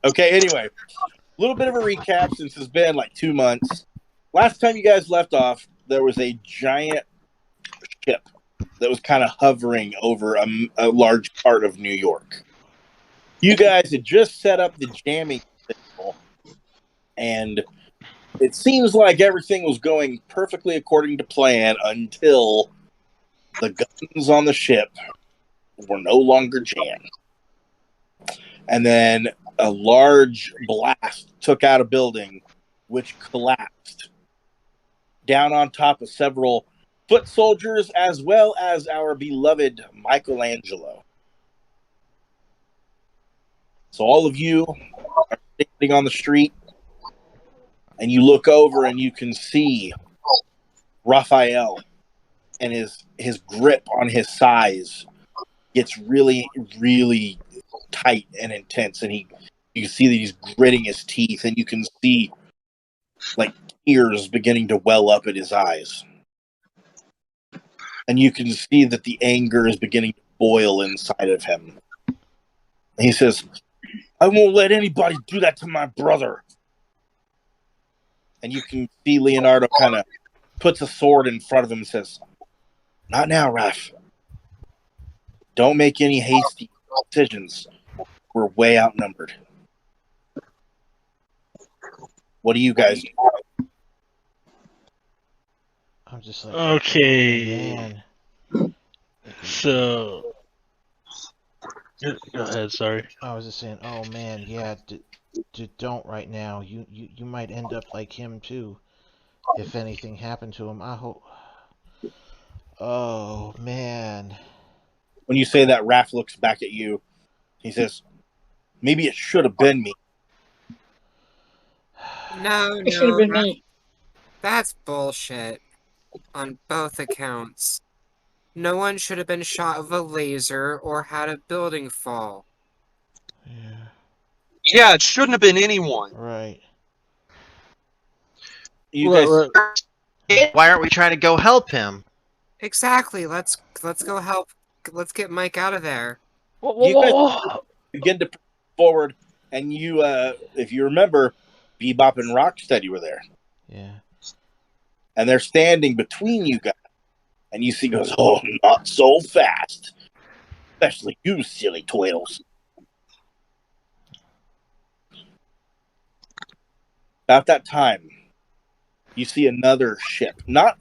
Okay, anyway, a little bit of a recap since it's been like 2 months. Last time you guys left off, there was a giant ship that was kind of hovering over a large part of New York. You guys had just set up the jamming signal, and it seems like everything was going perfectly according to plan until the guns on the ship were no longer jammed. And then a large blast took out a building, which collapsed down on top of several foot soldiers, as well as our beloved Michelangelo. So all of you are standing on the street, and you look over and you can see Raphael, and his grip on his size gets really, really tight and intense, and you can see that he's gritting his teeth, and you can see like tears beginning to well up in his eyes. And you can see that the anger is beginning to boil inside of him. And he says, "I won't let anybody do that to my brother." And you can see Leonardo kind of puts a sword in front of him and says, "Not now, Raph. Don't make any hasty decisions. We're way outnumbered." What do you guys do? I'm just like, Okay. oh, man. So, go ahead. Sorry. I was just saying, oh man, yeah, don't right now. You might end up like him too. If anything happened to him, I hope. Oh man. When you say that, Raph looks back at you. He says, "Maybe it should have been me." No, It should have been me. that's bullshit. On both accounts. No one should have been shot with a laser or had a building fall. Yeah. Yeah, it shouldn't have been anyone. Right. You guys, Why aren't we trying to go help him? Exactly. Let's go help. Let's get Mike out of there. you guys begin to push forward, and you, if you remember, Bebop and Rocksteady were there. Yeah. And they're standing between you guys. And you see goes, "Oh, not so fast. Especially you silly twirls." About that time, you see another ship. Not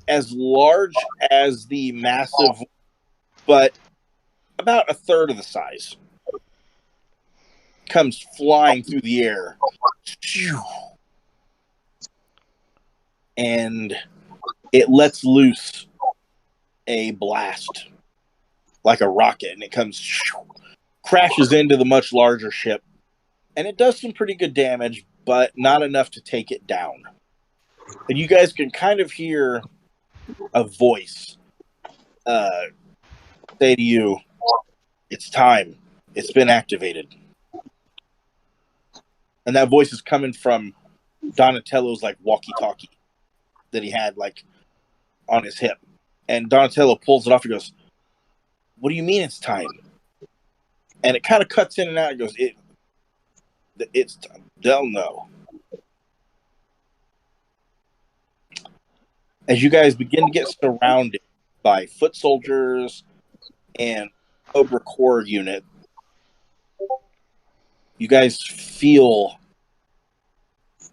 as large as the massive, but about a third of the size. Comes flying through the air. And it lets loose a blast like a rocket, and it comes, crashes into the much larger ship, and it does some pretty good damage, but not enough to take it down. And you guys can kind of hear a voice say to you, "It's time. It's been activated." And that voice is coming from Donatello's like walkie-talkie that he had like on his hip. And Donatello pulls it off and goes, "What do you mean it's time?" And it kind of cuts in and out. It goes, it's time. They'll know. As you guys begin to get surrounded by foot soldiers and Cobra Core unit, you guys feel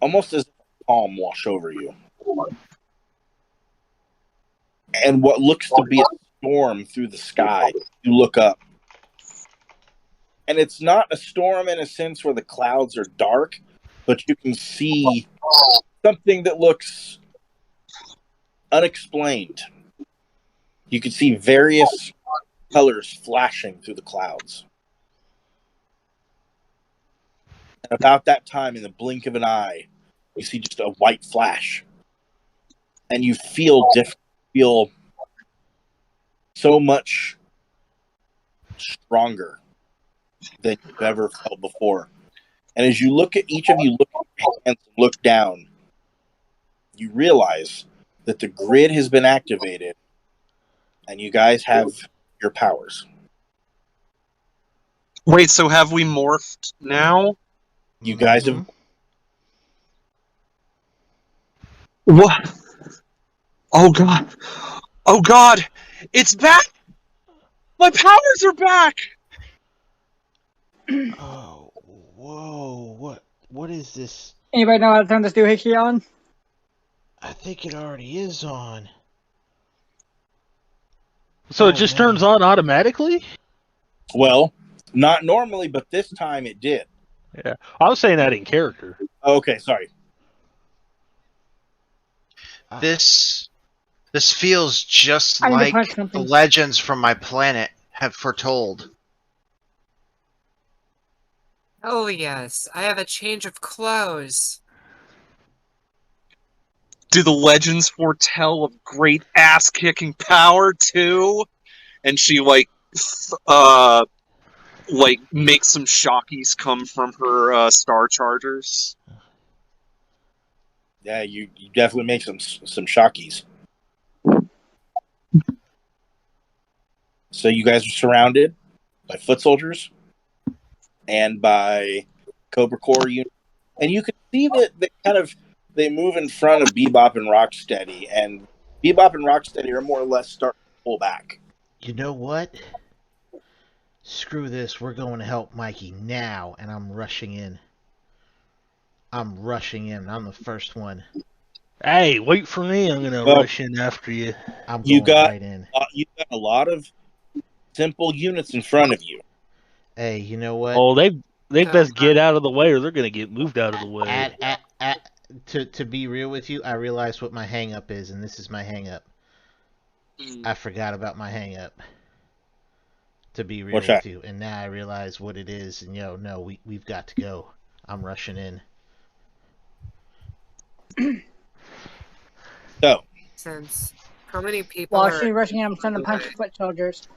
almost as if a calm wash over you. And what looks to be a storm through the sky, you look up. And it's not a storm in a sense where the clouds are dark, but you can see something that looks unexplained. You can see various colors flashing through the clouds. And about that time, in the blink of an eye, you see just a white flash. And you feel different. Feel so much stronger than you've ever felt before. And as you look at each of you, look at your hands and look down, you realize that the grid has been activated and you guys have your powers. Wait, so have we morphed now? You guys have. Mhm. What? Oh god. Oh god. It's back. My powers are back. Oh, whoa! What is this? Anybody know how to turn this doohickey on? I think it already is on. So Oh, it just man. turns on automatically? Well, not normally, but this time it did. Yeah. I was saying that in character. Okay, sorry. This feels just I need to like punch the something. legends from my planet have foretold. Oh yes, I have a change of clothes. Do the legends foretell of great ass kicking power too? And she like makes some shockies come from her star chargers. Yeah, you definitely make some shockies. So you guys are surrounded by foot soldiers and by Cobra Corps units, and you can see that they move in front of Bebop and Rocksteady, and Bebop and Rocksteady are more or less starting to pull back. You know what? Screw this. We're going to help Mikey now, and I'm rushing in. I'm the first one. Hey, wait for me. I'm gonna Well, rush in after you. I'm You going got- right in. You got a lot of simple units in front of you. Hey, you know what? Oh, they best get out of the way, or they're gonna get moved out of the way. To be real with you, I realized what my hang up is, and this is my hang up. I forgot about my hang up. To be real What's with that? you, and now I realize what it is, and no, we've got to go. I'm rushing in. So, Since how many people While are she's rushing in, I'm trying to punch foot soldiers.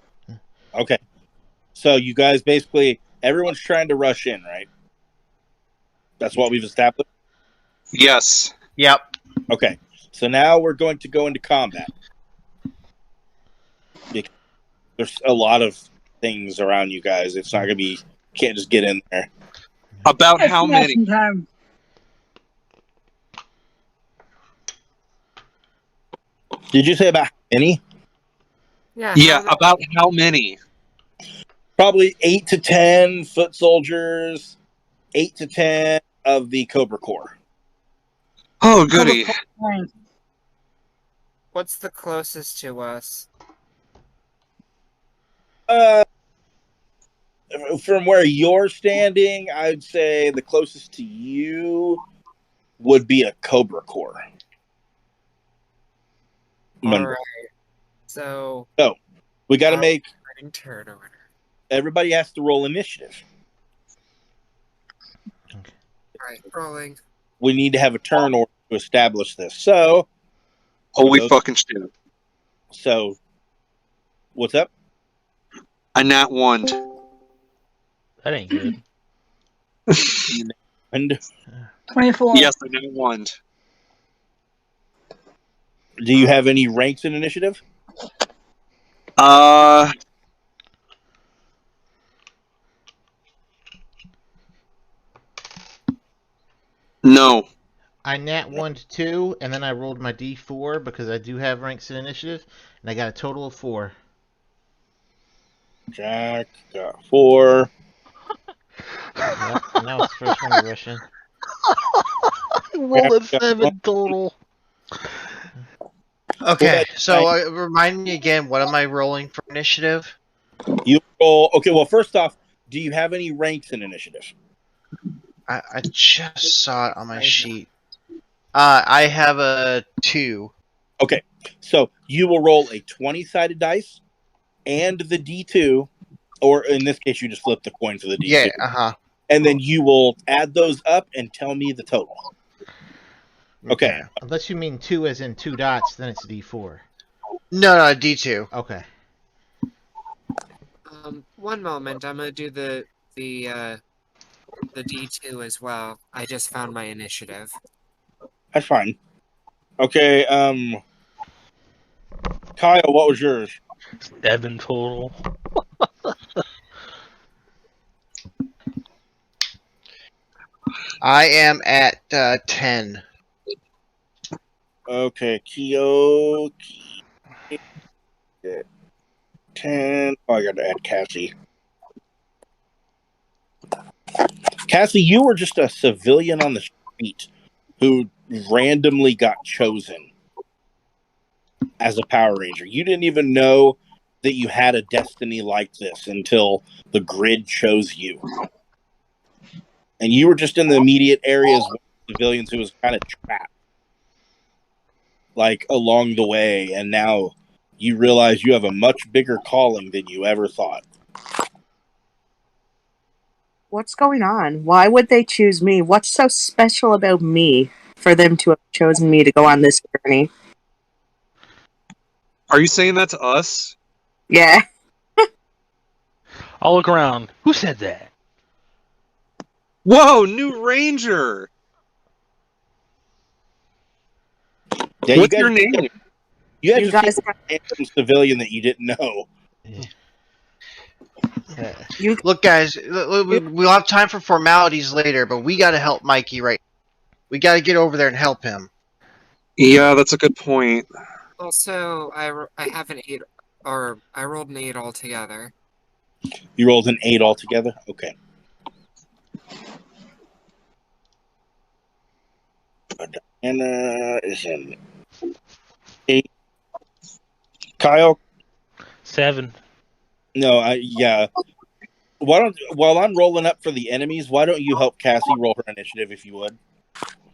okay. So you guys basically, everyone's trying to rush in, right? That's what we've established. Yes. Yep. Okay. So now we're going to go into combat. Because there's a lot of things around you guys. It's not going to be, can't just get in there. About It's how many? action time. Did you say about how many? Yeah. Yeah, about how many? Probably 8 to 10 foot soldiers, 8 to 10 of the Cobra Corps. Oh, goody. Fine. What's the closest to us? From where you're standing, I'd say the closest to you would be a Cobra Corps. All right. So We got to make turn order. everybody has to roll initiative. All right, rolling. We need to have a turn order to establish this. So, Holy fucking shit. so what's up? A nat 1. That ain't good. And 24. Yes, a nat 1. do you have any ranks in initiative? No. I nat 1 to 2, and then I rolled my D4 because I do have ranks in initiative, and I got a total of 4. Jack got 4. Yep, and now it's the first one to rush in. Roll a Yeah. 7 total. Okay, so remind me again, what am I rolling for initiative? You roll. Okay, well, first off, do you have any ranks in initiative? I just saw it on my sheet. I have a 2. Okay, so you will roll a 20-sided dice and the D2, or in this case, you just flip the coin for the D2. Yeah, uh-huh. And then you will add those up and tell me the total. Okay. Unless you mean 2 as in 2 dots, then it's a D4. No, D2. Okay. 1 moment. I'm gonna do the D2 as well. I just found my initiative. That's fine. Okay, Kyle, what was yours? 7 total. I am at 10. Okay, Kyo. 10. Oh, I gotta add Cassie. Cassie, you were just a civilian on the street who randomly got chosen as a Power Ranger. You didn't even know that you had a destiny like this until the grid chose you. And you were just in the immediate areas with civilians who was kind of trapped, like, along the way. And now you realize you have a much bigger calling than you ever thought. What's going on? Why would they choose me? What's so special about me for them to have chosen me to go on this journey? Are you saying that to us? Yeah. I'll look around. Who said that? Whoa, new ranger! Yeah, What's your name? You had You to guys see a random civilian that you didn't know. You Look, guys, we'll have time for formalities later, but we got to help Mikey right. We got to get over there and help him. Yeah, that's a good point. Also, I have an 8, or I rolled an 8 altogether. You rolled an 8 altogether? Okay. Diana is an 8. Kyle? 7. No, yeah. Why don't, while I'm rolling up for the enemies, why don't you help Cassie roll her initiative if you would?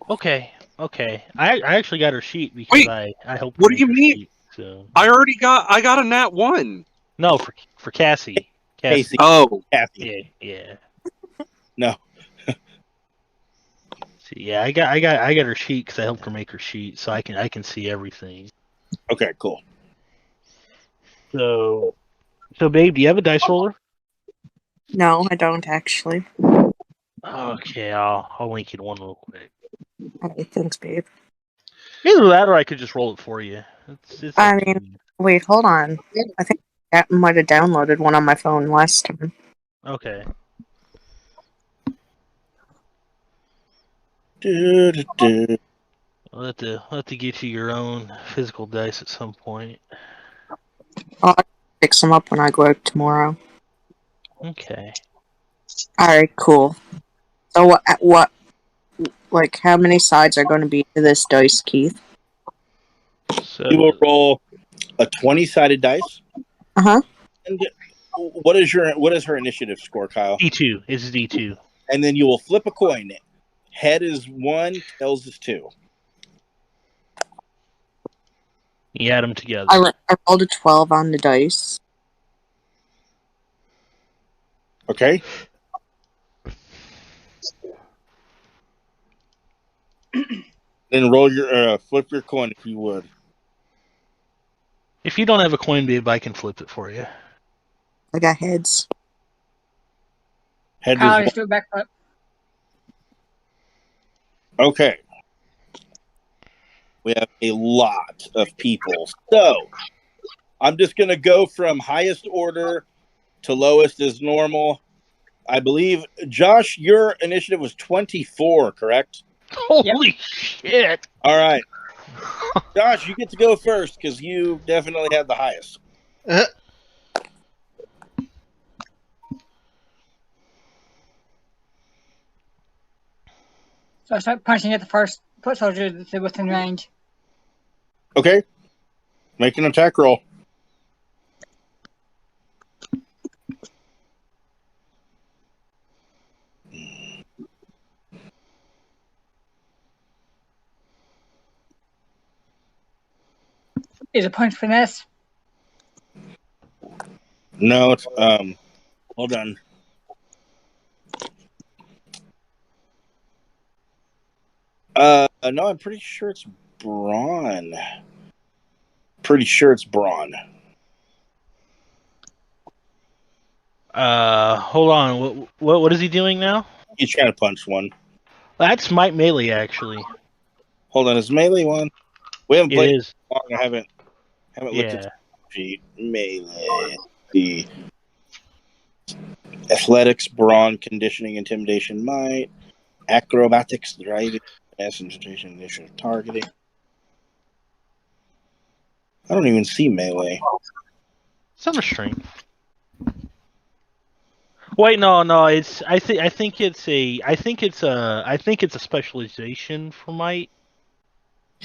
Okay. I actually got her sheet because Wait, I helped. what her do you make her mean? sheet, so. I got a nat 1. No, for Cassie. Casey. Oh, Cassie. Yeah. No. See, yeah, I got her sheet because I helped her make her sheet, so I can see everything. Okay, cool. So babe, do you have a dice roller? No, I don't actually. Okay, I'll link you to one real quick. Alright, thanks, babe. Either that, or I could just roll it for you. It's I up to mean- you. Wait, hold on. I think I might have downloaded one on my phone last time. Okay. I'll have to get you your own physical dice at some point. I'll pick some up when I go out tomorrow. Okay. Alright, cool. So what, like, how many sides are going to be to this dice, Keith? So You will roll a 20-sided dice. Uh-huh. And what is her initiative score, Kyle? D2. It's D2. And then you will flip a coin. Head is 1, tails is 2. You add them together. I rolled a 12 on the dice. Okay? Then roll your flip your coin if you would. If you don't have a coin, babe, I can flip it for you. I got heads. Head Kyle, is just do a backflip. okay. We have a lot of people. So I'm just going to go from highest order to lowest as normal. I believe, Josh, your initiative was 24, correct? Holy shit! All right. Josh, you get to go first because you definitely had the highest. So I start punching at the first foot soldier that's within range. Okay. Make an attack roll. Is a punch finesse? No, it's hold on. No, I'm pretty sure it's brawn. Pretty sure it's brawn. Hold on. What is he doing now? He's trying to punch one. That's Might Melee, actually. Hold on, is melee one? We haven't It played is. long. I haven't looked at Yeah. the sheet. Melee. The athletics, brawn, conditioning, intimidation, might. acrobatics, driving, concentration, initiative, targeting. I don't even see melee. It's under strength. Wait, no. It's I think it's a specialization for might.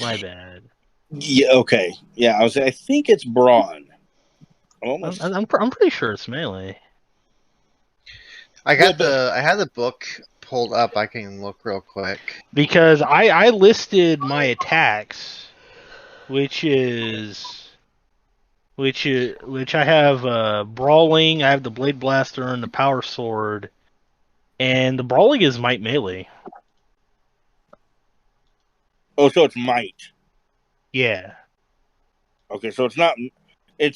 My bad. Yeah, okay. Yeah, I think it's brawn. I'm pretty sure it's melee. I Well, got I had the book pulled up. I can look real quick. Because I listed my attacks, which I have brawling, I have the blade blaster and the power sword, and the brawling is might melee. Oh, so it's might. Yeah. Okay, so it's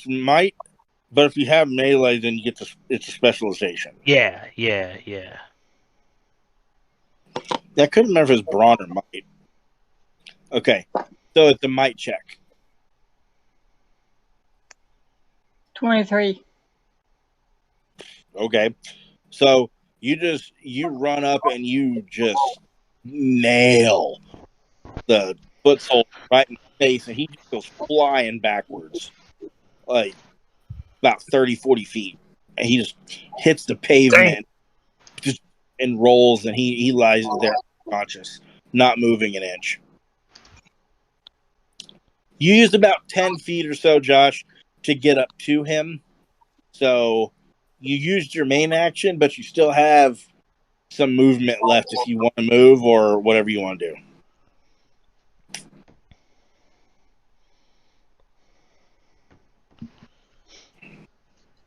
might, but if you have melee, then you get it's a specialization. Yeah. I couldn't remember if it's brawn or might. Okay, so it's a might check. 23. Okay, so you run up and you just nail the foot soldier right in the face, and he just goes flying backwards, like about 30, 40 feet, and he just hits the pavement, just and rolls, and he lies there unconscious, not moving an inch. You used about 10 feet or so, Josh, to get up to him. So you used your main action, but you still have some movement left if you want to move or whatever you want to do.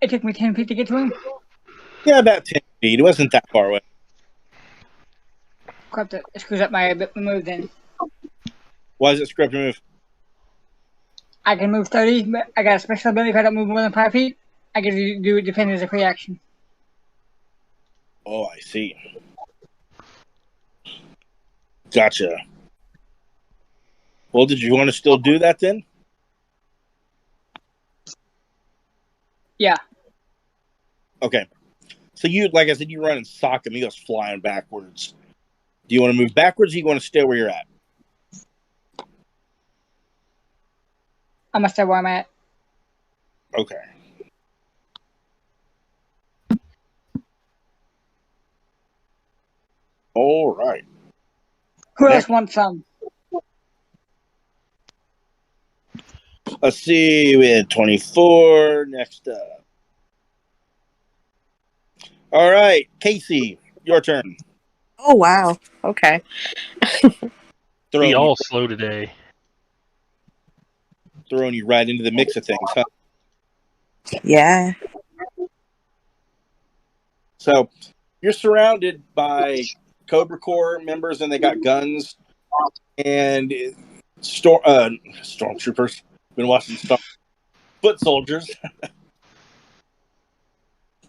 It took me 10 feet to get to him. Yeah, about 10 feet. It wasn't that far away. Crap, that screws up my move then. Why is it script move? I can move 30, but I got a special ability if I don't move more than 5 feet. I get to do defend as a free action. Oh, I see. Gotcha. Well, did you want to still do that then? Yeah. Okay. So like I said, you run and sock him. He goes flying backwards. Do you want to move backwards or do you want to stay where you're at? I'm gonna stay where I'm at. Okay. All right. Who Yeah. else wants some? Let's see. We had 24. Next up. All right. Casey, your turn. Oh wow. Okay. We all slow today. Throwing you right into the mix of things, huh? Yeah. So you're surrounded by Cobra Corps members, and they got guns and stormtroopers. Been watching foot soldiers.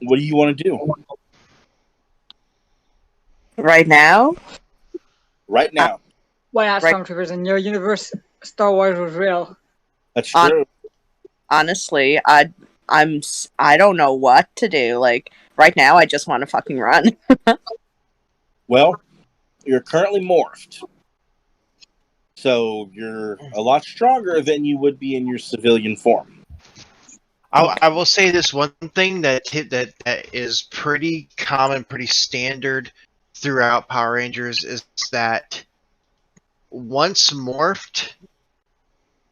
What do you want to do Right now? right now? Why not Right. stormtroopers in your universe? Star Wars was real. That's true. Honestly, I don't know what to do. Like right now, I just want to fucking run. Well, you're currently morphed, so you're a lot stronger than you would be in your civilian form. I will say this one thing that is pretty common, pretty standard throughout Power Rangers is that once morphed,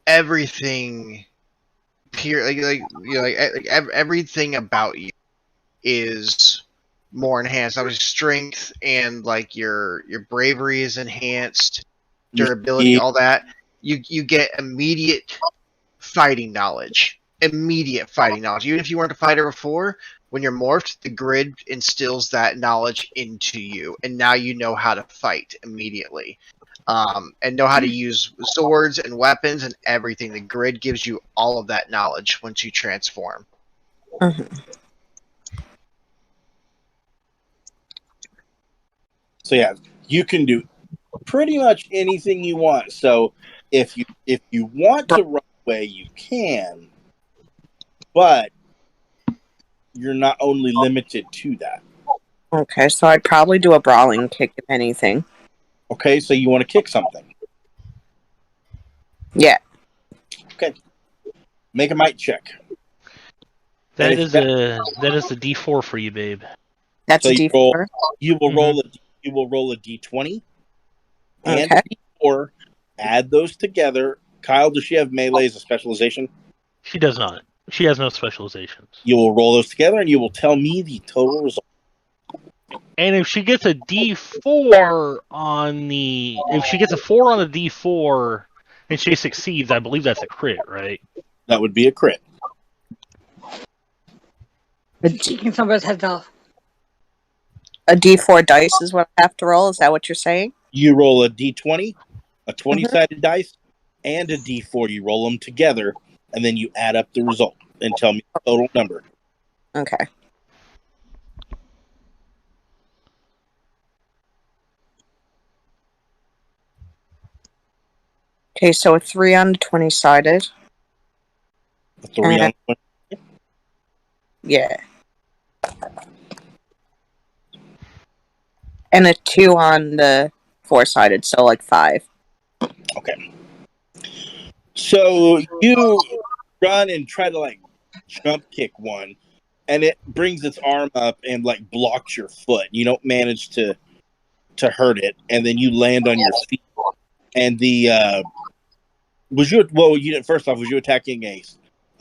everything everything about you is more enhanced. Obviously, strength and like your bravery is enhanced, durability, all that. You get immediate fighting knowledge. Immediate fighting knowledge. Even if you weren't a fighter before, when you're morphed, the grid instills that knowledge into you, and now you know how to fight immediately. And know how to use swords and weapons and everything. The grid gives you all of that knowledge once you transform. Mhm. So yeah, you can do pretty much anything you want. So if you want to run away, you can, but you're not only limited to that. Okay, so I'd probably do a brawling kick if anything. Okay, so you want to kick something. Yeah. Make a might check. That And is a D4 for you, babe. That's So a you D4. roll. You will Mhm. roll a D20 and Okay. a D4. Add those together. Kyle, does she have melee as a specialization? She does not. She has no specializations. You will roll those together, and you will tell me the total result. And if she gets a D4 on the, if she gets a 4 on the D4 and she succeeds, I believe that's a crit, right? That would be a crit. Kicking somebody's heads off. A D4 dice is what I have to roll. Is that what you're saying? You roll a D20, a 20-sided dice, and a D4. You roll them together, and then you add up the result and tell me the total number. Okay. Okay, so a 3 on the 20-sided. A 3 on one. Yeah. And a 2 on the 4-sided, so like 5. Okay. So you run and try to like jump kick one, and it brings its arm up and like blocks your foot. You don't manage to hurt it, and then you land on your feet. And the was you you didn't first off, was you attacking a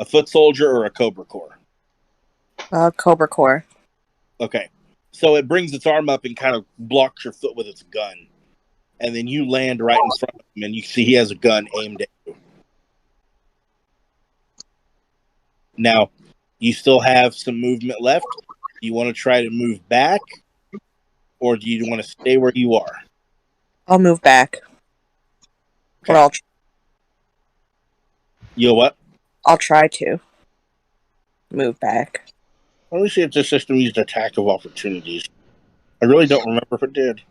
foot soldier or a Cobra Core? Cobra Core. Okay. So it brings its arm up and kind of blocks your foot with its gun. And then you land right in front of him, and you see he has a gun aimed at you. Now, you still have some movement left. Do you want to try to move back, or do you want to stay where you are? I'll move back. Okay. Or You know what? I'll try to move back. Let me see if the system used attack of opportunities. I really don't remember if it did.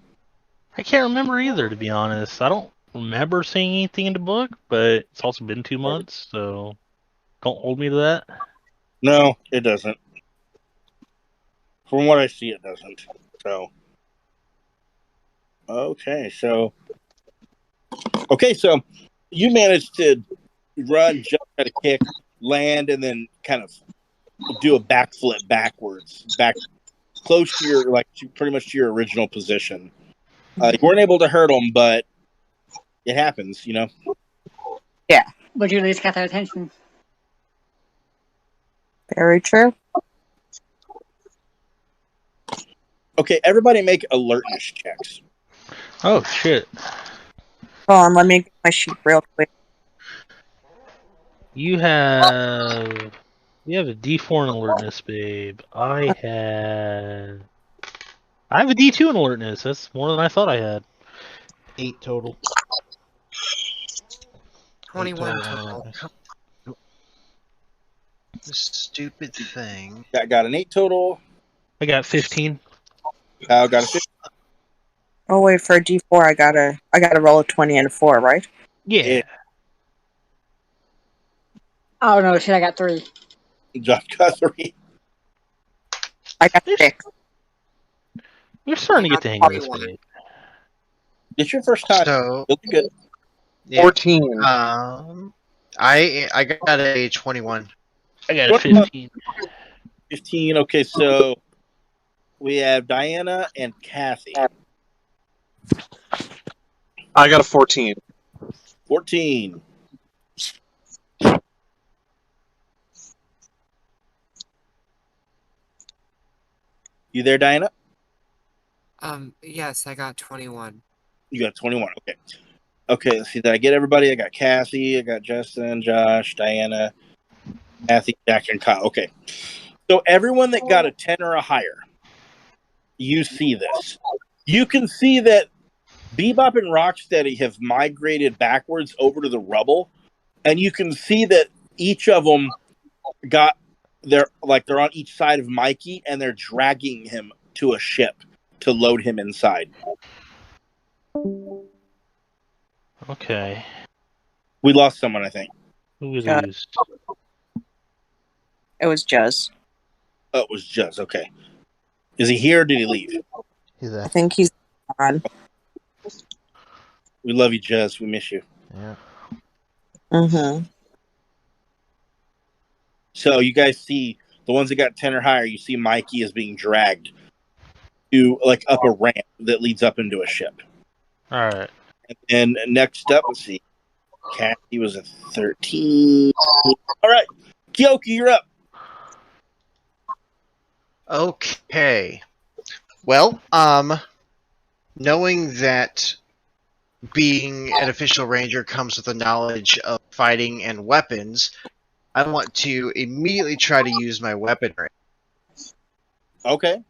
I can't remember either, to be honest. I don't remember seeing anything in the book, but it's also been 2 months, so don't hold me to that. No, it doesn't. From what I see, it doesn't. So, okay, so you managed to run, jump, at a kick, land, and then kind of do a backflip backwards, back close to your pretty much to your original position. You weren't able to hurt them, but it happens, you know. But you at least got their attention. Very true. Okay, everybody make alertness checks. Oh, shit. Hold on, let me get my sheet real quick. You have a D4 in alertness, babe. I have a D2 in alertness. That's more than I thought I had. 8 total. 21 8 total. alertness. This stupid thing. Got an 8 total. I got 15. Kyle got a 15. Oh wait, for a D4 I gotta roll a 20 and a 4, right? Yeah. Oh no, shit! I got 3. Josh got 3. I got 6. We're starting to get the hang of this, babe. It's your first time. So, You'll be good. yeah. 14. I got a 21. I got a 15. 15. Okay, so we have Diana and Kathy. I got a 14. 14. You there, Diana? Yes, I got 21. You got 21. Okay. Okay, let's see. Did I get everybody? I got Kathy, I got Justin, Josh, Diana, Kathy, Jack, and Kyle. Okay. So everyone that got a 10 or a higher, you see this. You can see that Bebop and Rocksteady have migrated backwards over to the rubble, and you can see that each of them they're on each side of Mikey, and they're dragging him to a ship to load him inside. Okay. We lost someone, I think. Who was Got used? It was Juz. Oh, it was Juz. Okay. Is he here or did he leave? He's I a think he's on. We love you, Jez. We miss you. yeah. Mm-hmm. So you guys see the ones that got 10 or higher, you see Mikey is being dragged to like up a ramp that leads up into a ship. All right. And next up, let's see. Cassie was a 13. All right. Kyoki, you're up. Okay. Well, knowing that being an official ranger comes with a knowledge of fighting and weapons, I want to immediately try to use my weaponry. Okay.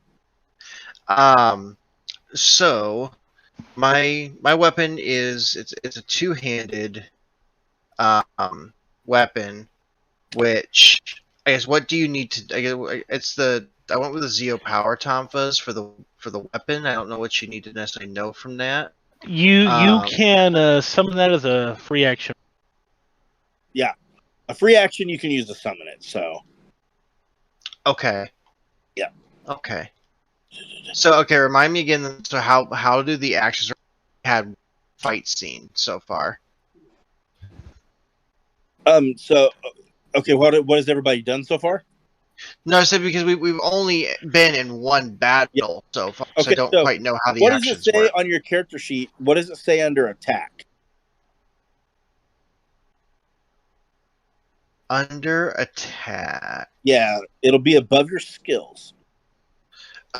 So my weapon is it's a two-handed weapon, which I guess what do you need to? I went with the Zeo Power Tonfas for the weapon. I don't know what you need to necessarily know from that. You can summon that as a free action. A free action, you can use to summon it. So Okay. Yeah. Okay. So okay, remind me again. So how do the actions had fight scene so far? So okay, what has everybody done so far? No, I said because we've only been in one battle so far, so I Okay, don't so quite know how the What does it actions say work. on your character sheet? What does it say under attack? Under attack. Yeah, it'll be above your skills.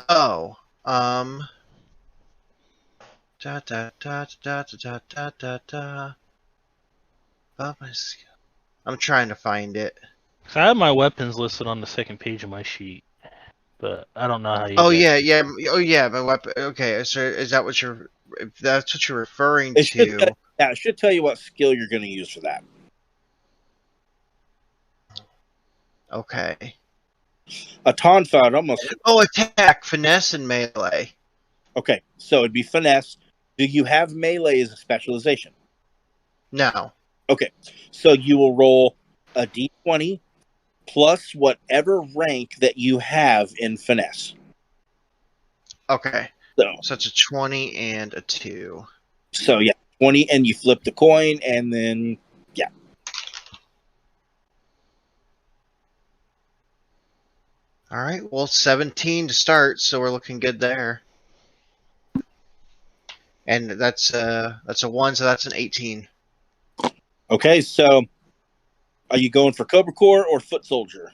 Oh, da da da da da da da da da. Above my skill. I'm trying to find it. So I have my weapons listed on the second page of my sheet, but I don't know how you. Oh guys- yeah, my weapon. Okay, so is that what you're? If that's what you're referring It should to? tell, yeah, it should tell you what skill you're going to use for that. Okay. A Tonfa would almost. Oh, attack, finesse, and melee. Okay, so it'd be finesse. Do you have melee as a specialization? No. Okay, so you will roll a d20 plus whatever rank that you have in finesse. Okay. So So it's a 20 and a 2. So yeah, 20, and you flip the coin, and then yeah. All right. Well, 17 to start, so we're looking good there. And that's a 1, so that's an 18. Okay, so are you going for Cobra Core or Foot Soldier?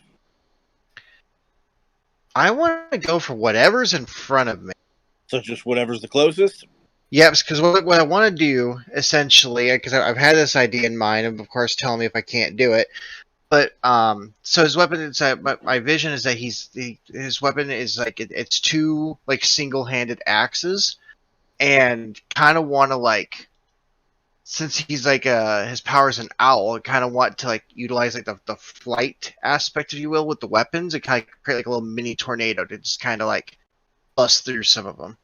I want to go for whatever's in front of me. So just whatever's the closest. Yep, because what I want to do essentially, because I've had this idea in mind, and of course, tell me if I can't do it. But so his weapon is my vision is that his weapon is like it's two like single-handed axes, and kind of want to like, since he's like his power is an owl, I kind of want to like utilize like the flight aspect, if you will, with the weapons, and kind of create like a little mini tornado to just kind of like bust through some of them.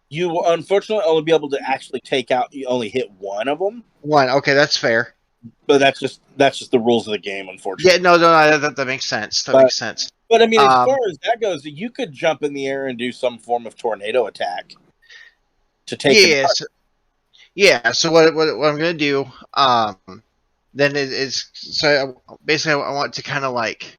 You will unfortunately only be able to actually take out. You only hit one of them, One, okay, that's fair. but that's just the rules of the game, unfortunately. Yeah, no, that makes sense. That makes sense. But I mean, as Um, far as that goes, you could jump in the air and do some form of tornado attack to take. him out. Yeah. So what I'm gonna do, then is so basically I want to kind of like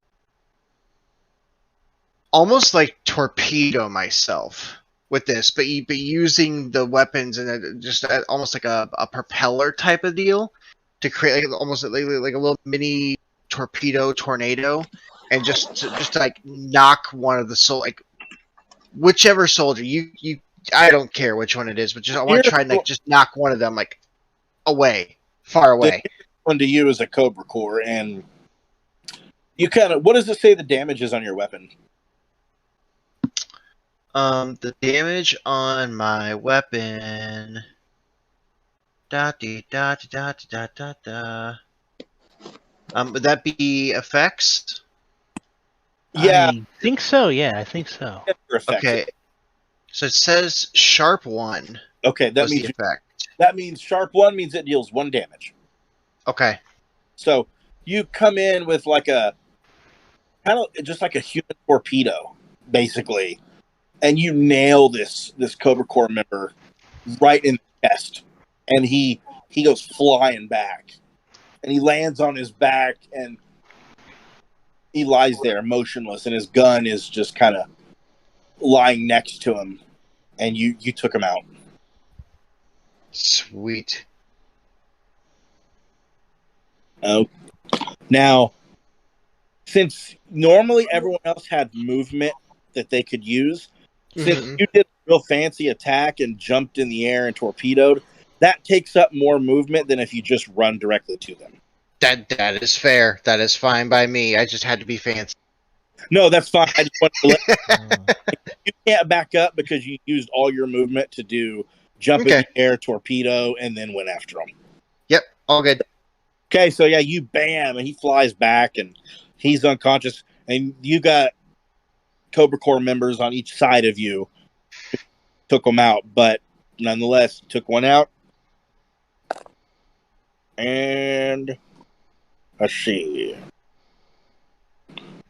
almost like torpedo myself with this, but using the weapons and just almost like a propeller type of deal to create like almost like a little mini tornado, and just to like knock one of the like whichever soldier you I don't care which one it is, but just I want to try and like just knock one of them like away, far away. One to you is a Cobra Core, and you kind of. What does it say the damage is on your weapon? The damage on my weapon. Would that be effects? Yeah, I think so. Yeah, I think so. Okay. So it says sharp 1. Okay, that was means the effect. that means sharp 1 means it deals 1 damage. Okay. So you come in with like a kind of just like a human torpedo, basically, and you nail this Cobra Corps member right in the chest, and he goes flying back, and he lands on his back, and he lies there motionless, and his gun is just kind of lying next to him, and you took him out. Sweet. Oh, now, since normally everyone else had movement that they could use, since Mhm. you did a real fancy attack and jumped in the air and torpedoed, that takes up more movement than if you just run directly to them. That is fair. That is fine by me. I just had to be fancy. No, that's fine. I just want to let Mm. you can't back up because you used all your movement to do jump in Okay. the air, torpedo, and then went after him. Yep, all good. Okay, so yeah, you bam, and he flies back, and he's unconscious, and you got Cobra Corps members on each side of you. Took them out, but nonetheless, took one out. And let's see.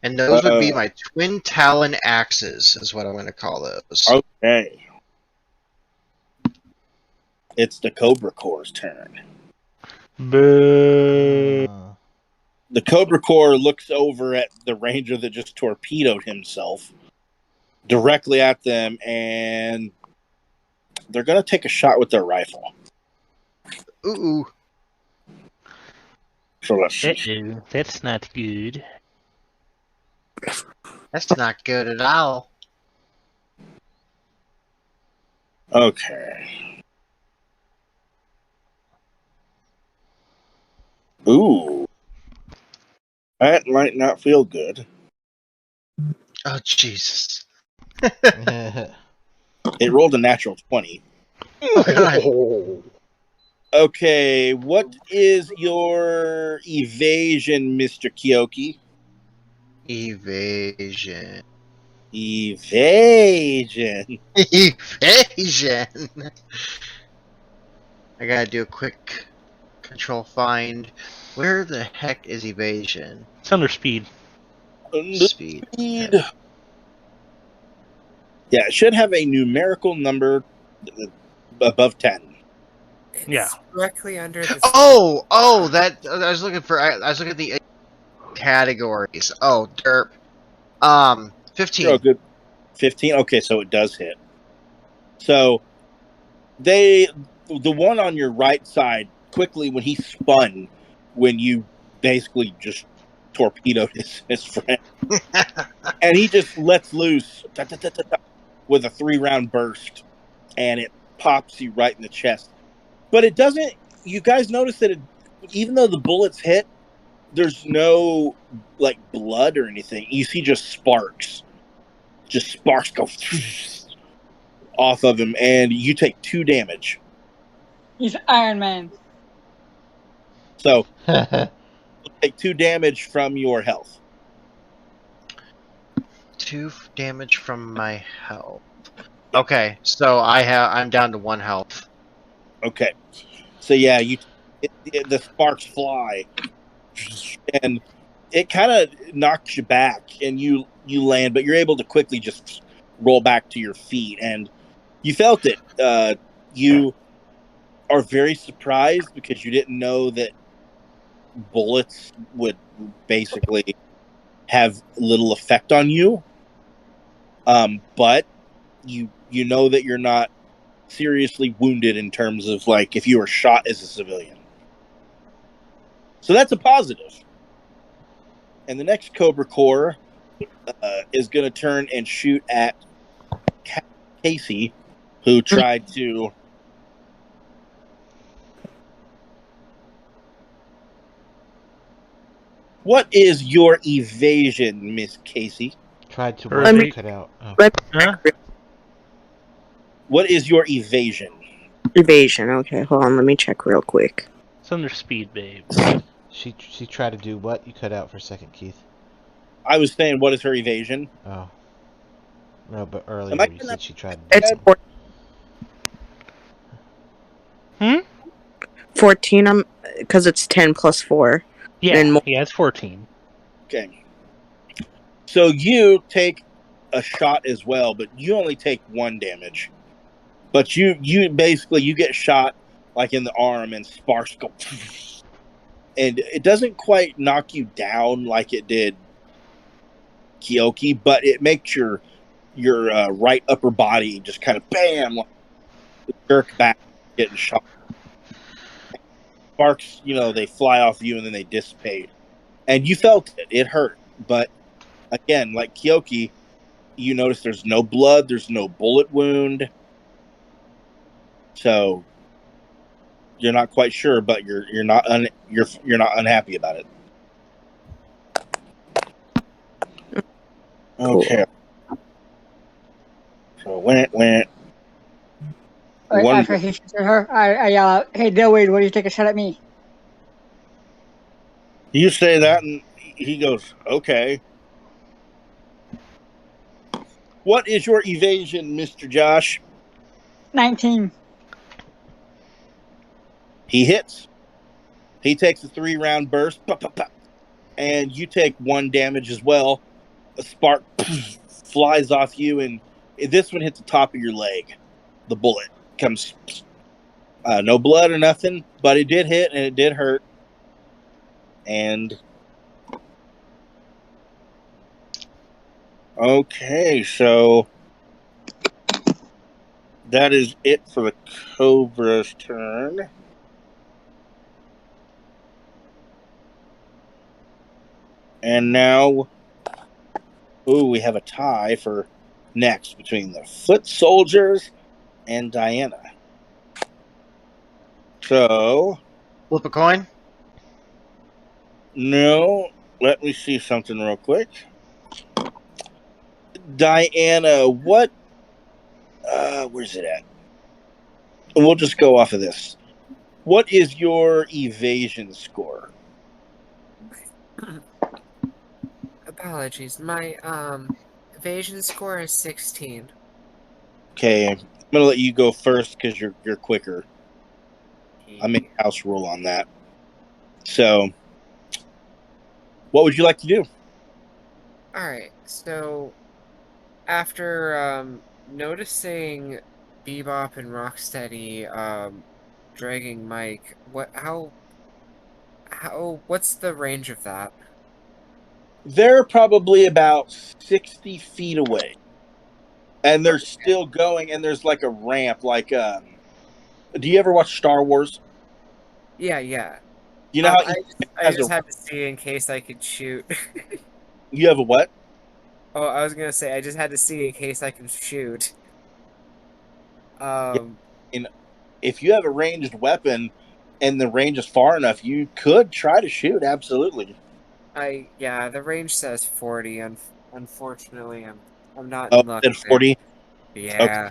And those would be my twin talon axes, is what I'm going to call those. Okay. It's the Cobra Corps' turn. Boo. The Cobra Corps looks over at the Ranger that just torpedoed himself directly at them, and they're going to take a shot with their rifle. Ooh. So let's see. Uh-oh, that's not good. That's not good at all. Okay. Ooh. That might not feel good. Oh, Jesus. It rolled a natural 20. Oh, God. Okay, what is your evasion, Mr. Kyoki? Evasion. Evasion. Evasion! I gotta do a quick control find. Where the heck is evasion? It's under speed. Speed. Speed. Yeah, it should have a numerical number above 10. It's Yeah. directly under the. That I was looking for. I was looking at the categories. Oh, derp. 15. Oh, good. 15? Okay, so it does hit. So, the one on your right side, quickly, when he spun, when you basically just torpedoed his friend, and he just lets loose with a 3-round burst, and it pops you right in the chest. But it doesn't. You guys notice that even though the bullets hit, there's no like blood or anything. You see just sparks. Just sparks go off of him, and you take 2 damage. He's Iron Man. So take 2 damage from your health. 2 damage from my health. Okay, so I'm down to 1 health. Okay. So yeah, the sparks fly, and it kind of knocks you back, and you land, but you're able to quickly just roll back to your feet, and you felt it. You are very surprised because you didn't know that bullets would basically have little effect on you. But you know that you're not seriously wounded in terms of like if you were shot as a civilian. So that's a positive. And the next Cobra Corps is going to turn and shoot at Casey, who tried to. What is your evasion, Miss Casey? Tried to Let me- cut out. Oh. Huh? What is your evasion? Evasion. Okay, hold on. Let me check real quick. It's under speed, babe. She tried to do what? You cut out for a second, Keith. I was saying, what is her evasion? Oh. No, but earlier Am I you gonna- said she tried to do It's something. 14. Because it's 10 plus 4. Yeah, Then more. yeah, it's 14. Okay. So you take a shot as well, but you only take 1 damage. But you basically you get shot like in the arm, and sparks go, and it doesn't quite knock you down like it did Kyoki, but it makes your right upper body just kind of bam, like, jerk back, getting shot. Sparks, they fly off you and then they dissipate, and you felt it. It hurt, but again, like Kyoki, you notice there's no blood, there's no bullet wound, so you're not quite sure, but you're not unhappy about it. Okay. So when After he shoots at her, I yell out, "Hey, Dillweed, what do you take a shot at me?" you say that, and he goes, "Okay." What is your evasion, Mr. Josh? 19. He hits. He takes a 3-round burst, and you take 1 damage as well. A spark flies off you, and this one hits the top of your leg. The bullet comes, no blood or nothing, but it did hit and it did hurt. And okay, so that is it for the Cobra's turn. And now, we have a tie for next between the Foot Soldiers and Diana. So, Flip a coin. no, let me see something real quick. Diana, what? Where's it at? We'll just go off of this. What is your evasion score? Apologies. My evasion score is 16. Okay, I'm gonna let you go first because you're quicker. I made a house rule on that. So, what would you like to do? Alright, so after noticing Bebop and Rocksteady dragging Mike, what's the range of that? They're probably about 60 feet away, and they're still going. And there's like a ramp. Like, do you ever watch Star Wars? Yeah. You know how I just had to see in case I could shoot. you have a what? Oh, I was gonna say I just had to see in case I can shoot. If you have a ranged weapon and the range is far enough, you could try to shoot. Absolutely. The range says 40. Unfortunately, I'm not Oh, in luck. at 40. Yeah. Okay.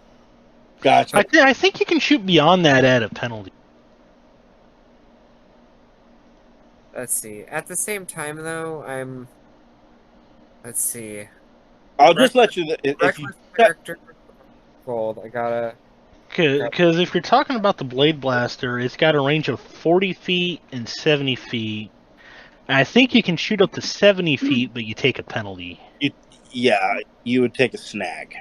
Gotcha. I think you can shoot beyond that at a penalty. Let's see. At the same time, though, let's see. I'll just let you. If you character gold, I gotta. Because if you're talking about the Blade Blaster, it's got a range of 40 feet and 70 feet. And I think you can shoot up to 70 feet, but you take a penalty. You would take a snag.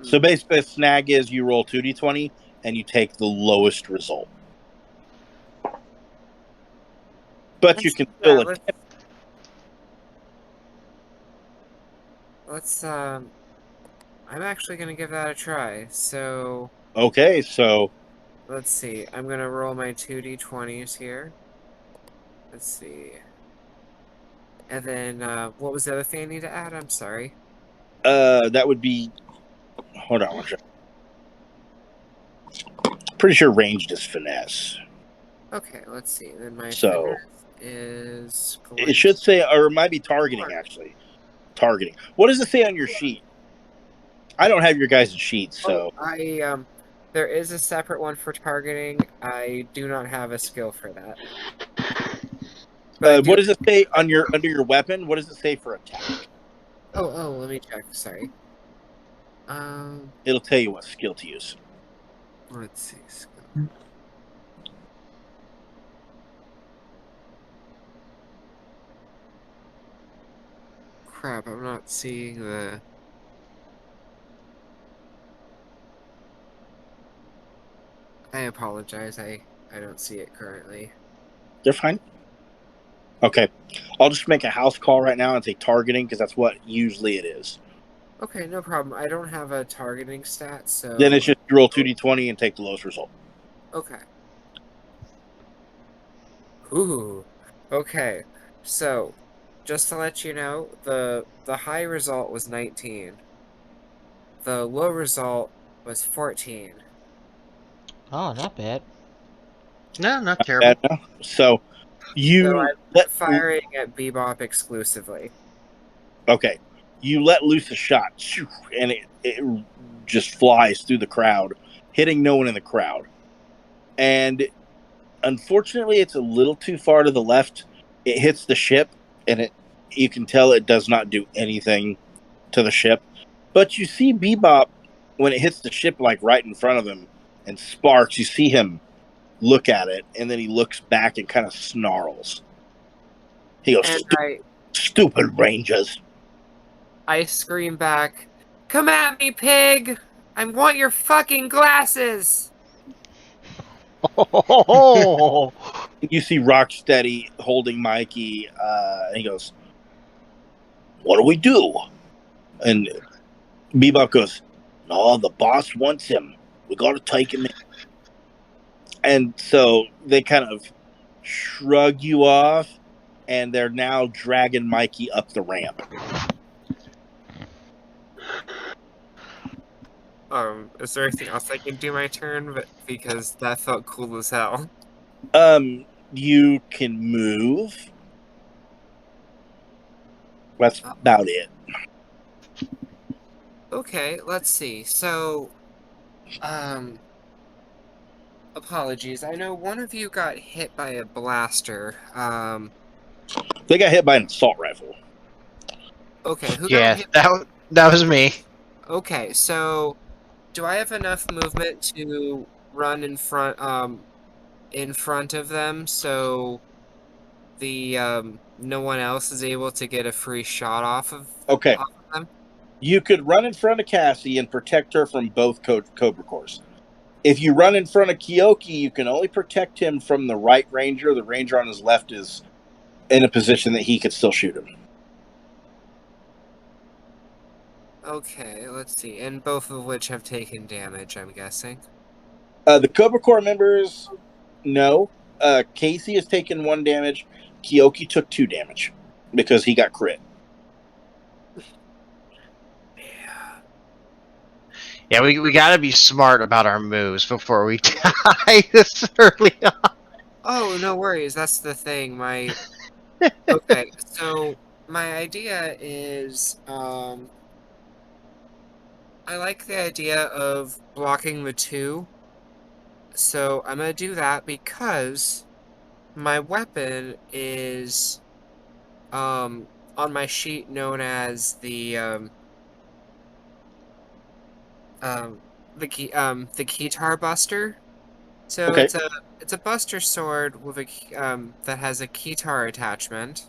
So basically, a snag is you roll 2d20 and you take the lowest result. But you can still attempt. I'm actually gonna give that a try. So. Okay, so. Let's see. I'm gonna roll my 2d20s here. Let's see. And then, what was the other thing I need to add? I'm sorry. That would be. Hold on one second. Pretty sure ranged is finesse. Okay, let's see. Then my finesse is. It should say, or it might be targeting, actually. Targeting. What does it say on your sheet? I don't have your guys' sheets, so. There is a separate one for targeting. I do not have a skill for that. What does it say under your weapon? What does it say for attack? Oh, let me check. Sorry. It'll tell you what skill to use. Let's see. Skill. crap, I'm not seeing the... I apologize, I don't see it currently. You're fine. Okay. I'll just make a house call right now and say targeting, because that's what usually it is. Okay, no problem. I don't have a targeting stat, so... Then it's just you roll 2d20 and take the lowest result. Okay. Ooh. Okay. So, just to let you know, the high result was 19. The low result was 14. Oh, not bad. No, not terrible. So you So I'm let firing at Bebop exclusively. okay. You let loose a shot, shoo, and it just flies through the crowd, hitting no one in the crowd. And unfortunately, it's a little too far to the left. It hits the ship, and you can tell it does not do anything to the ship. But you see Bebop when it hits the ship, like right in front of him, and sparks. You see him look at it, and then he looks back and kind of snarls. He goes, And "Stupid Rangers!" I scream back, "Come at me, pig! I want your fucking glasses!" Oh, You see Rocksteady holding Mikey, and he goes, "What do we do?" And Bebop goes, "No, the boss wants him. We got to take him in." And so they kind of shrug you off, and they're now dragging Mikey up the ramp. Is there anything else I can do my turn? Because that felt cool as hell. You can move. That's about it. Okay, let's see. So, apologies. I know one of you got hit by a blaster. They got hit by an assault rifle. Okay, who got Yeah, hit? that was me. Okay, so do I have enough movement to run in front of them so the no one else is able to get a free shot off of them? You could run in front of Cassie and protect her from both Cobra Corps. If you run in front of Kyoki, you can only protect him from the right ranger. The ranger on his left is in a position that he could still shoot him. Okay, let's see. And both of which have taken damage, I'm guessing. The Cobra Corps members, no. Casey has taken 1 damage. Kyoki took 2 damage because he got crit. Yeah, we gotta be smart about our moves before we die this early on. Oh, no worries. That's the thing. Okay, so my idea is, I like the idea of blocking the 2. So I'm gonna do that because my weapon is, on my sheet known as the Keytar Buster. So Okay. it's a Buster sword with that has a Keytar attachment.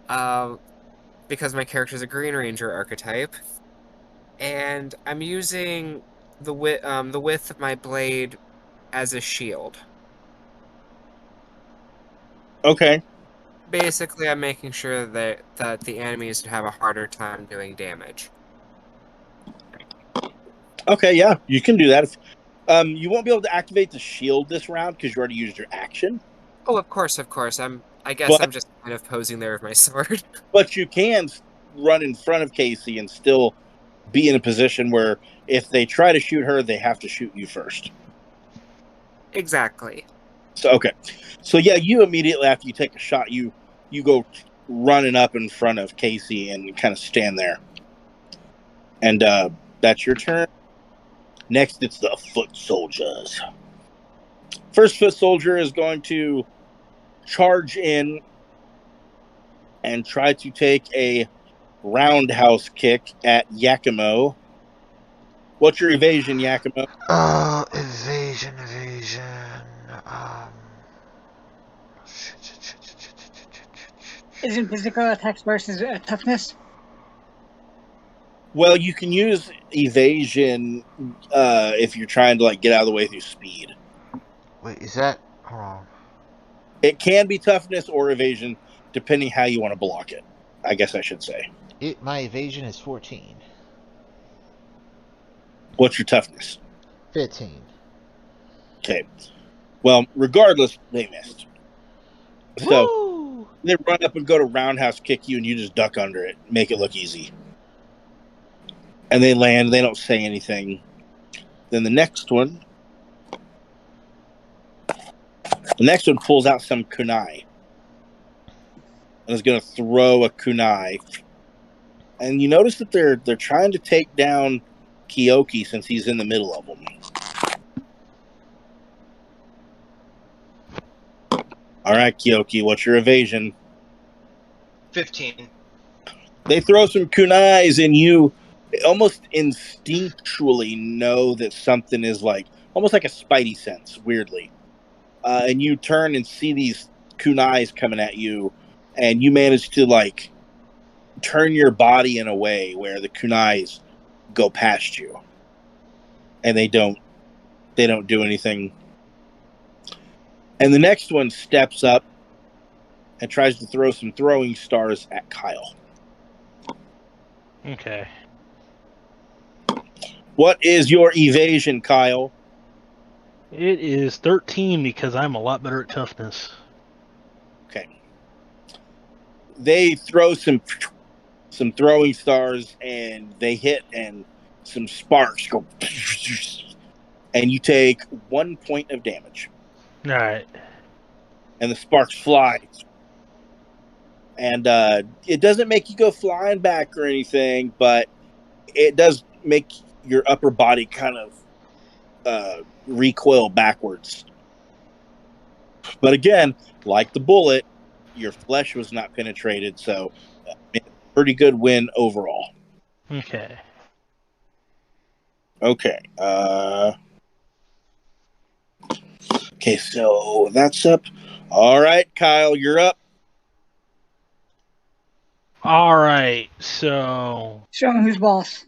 Because my character is a Green Ranger archetype, and I'm using the width of my blade as a shield. Okay. Basically, I'm making sure that the enemies have a harder time doing damage. Okay, yeah, you can do that. You won't be able to activate the shield this round because you already used your action. Oh, of course. I guess I'm just kind of posing there with my sword. But you can run in front of Casey and still be in a position where if they try to shoot her, they have to shoot you first. Exactly. So, okay. So, yeah, you immediately after you take a shot, you go running up in front of Casey and kind of stand there. And that's your turn. Next, it's the foot soldiers. First foot soldier is going to charge in and try to take a roundhouse kick at Yakimo. What's your evasion, Yakimo? Evasion. isn't physical attacks versus toughness? Well, you can use evasion if you're trying to like get out of the way through speed. Wait, is that? Hold on. It can be toughness or evasion, depending how you want to block it. I guess I should say. My evasion is 14. What's your toughness? 15. Okay. Well, regardless, they missed. So Woo! they run up and go to roundhouse kick you, and you just duck under it, make it look easy. And they land. They don't say anything. Then the next one pulls out some kunai and is going to throw a kunai. And you notice that they're trying to take down Kyoki since he's in the middle of them. All right, Kyoki, what's your evasion? 15. They throw some kunais, and you almost instinctually know that something is like almost like a spidey sense, weirdly. And you turn and see these kunais coming at you, and you manage to like turn your body in a way where the kunais go past you, and they don't do anything. And the next one steps up and tries to throw some throwing stars at Kyle. Okay. What is your evasion, Kyle? It is 13 because I'm a lot better at toughness. Okay. They throw some throwing stars, and they hit, and some sparks go, and you take 1 point of damage. All right. And the sparks fly. And it doesn't make you go flying back or anything, but it does make your upper body kind of recoil backwards. But again, like the bullet, your flesh was not penetrated, so pretty good win overall. Okay. Okay. Okay, so that's up. All right, Kyle, you're up. All right. So Show me who's boss.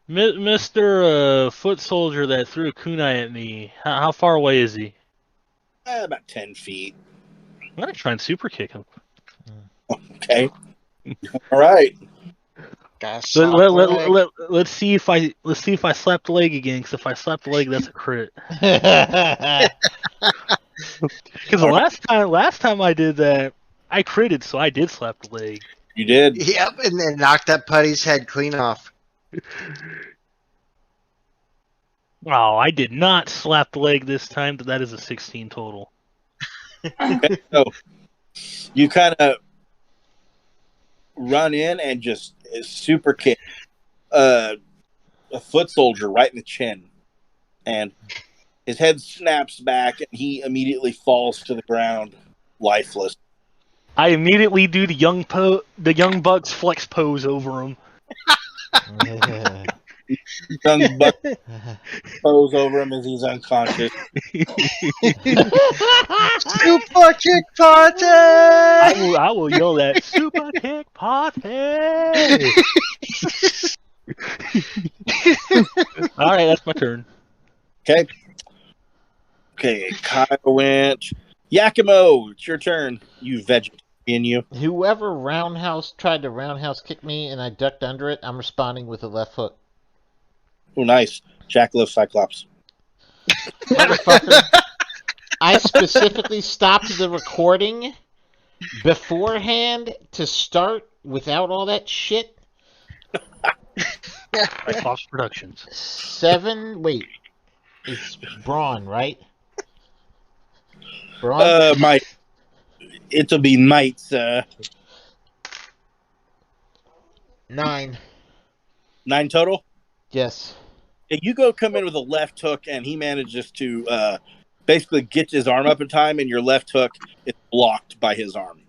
Mr. Foot Soldier that threw a kunai at me, how far away is he? About 10 feet. I'm going to try and super kick him. Okay. All right. Let's see if I slap the leg again. Because if I slap the leg, that's a crit. Because the last time I did that, I critted, so I did slap the leg. You did. Yep, and then knocked that putty's head clean off. Oh, I did not slap the leg this time. But that is a 16 total. Okay, so you kind of run in and just super kick a foot soldier right in the chin, and his head snaps back, and he immediately falls to the ground, lifeless. I immediately do the young bucks flex pose over him. Young buck pose over him as he's unconscious. Super kick party! I will yell that super kick party. All right, that's my turn. Okay, Kyle went. Yakimo, it's your turn. You vegetarian, you. Whoever tried to roundhouse kick me and I ducked under it, I'm responding with a left hook. Oh, nice. Jackalope Cyclops. Motherfucker. I specifically stopped the recording beforehand to start without all that shit. By Fox Productions. 7. Wait. It's Braun, right? Braun? It'll be Mites. 9. 9 total? Yes. You come in with a left hook, and he manages to basically get his arm up in time, and your left hook is blocked by his arm.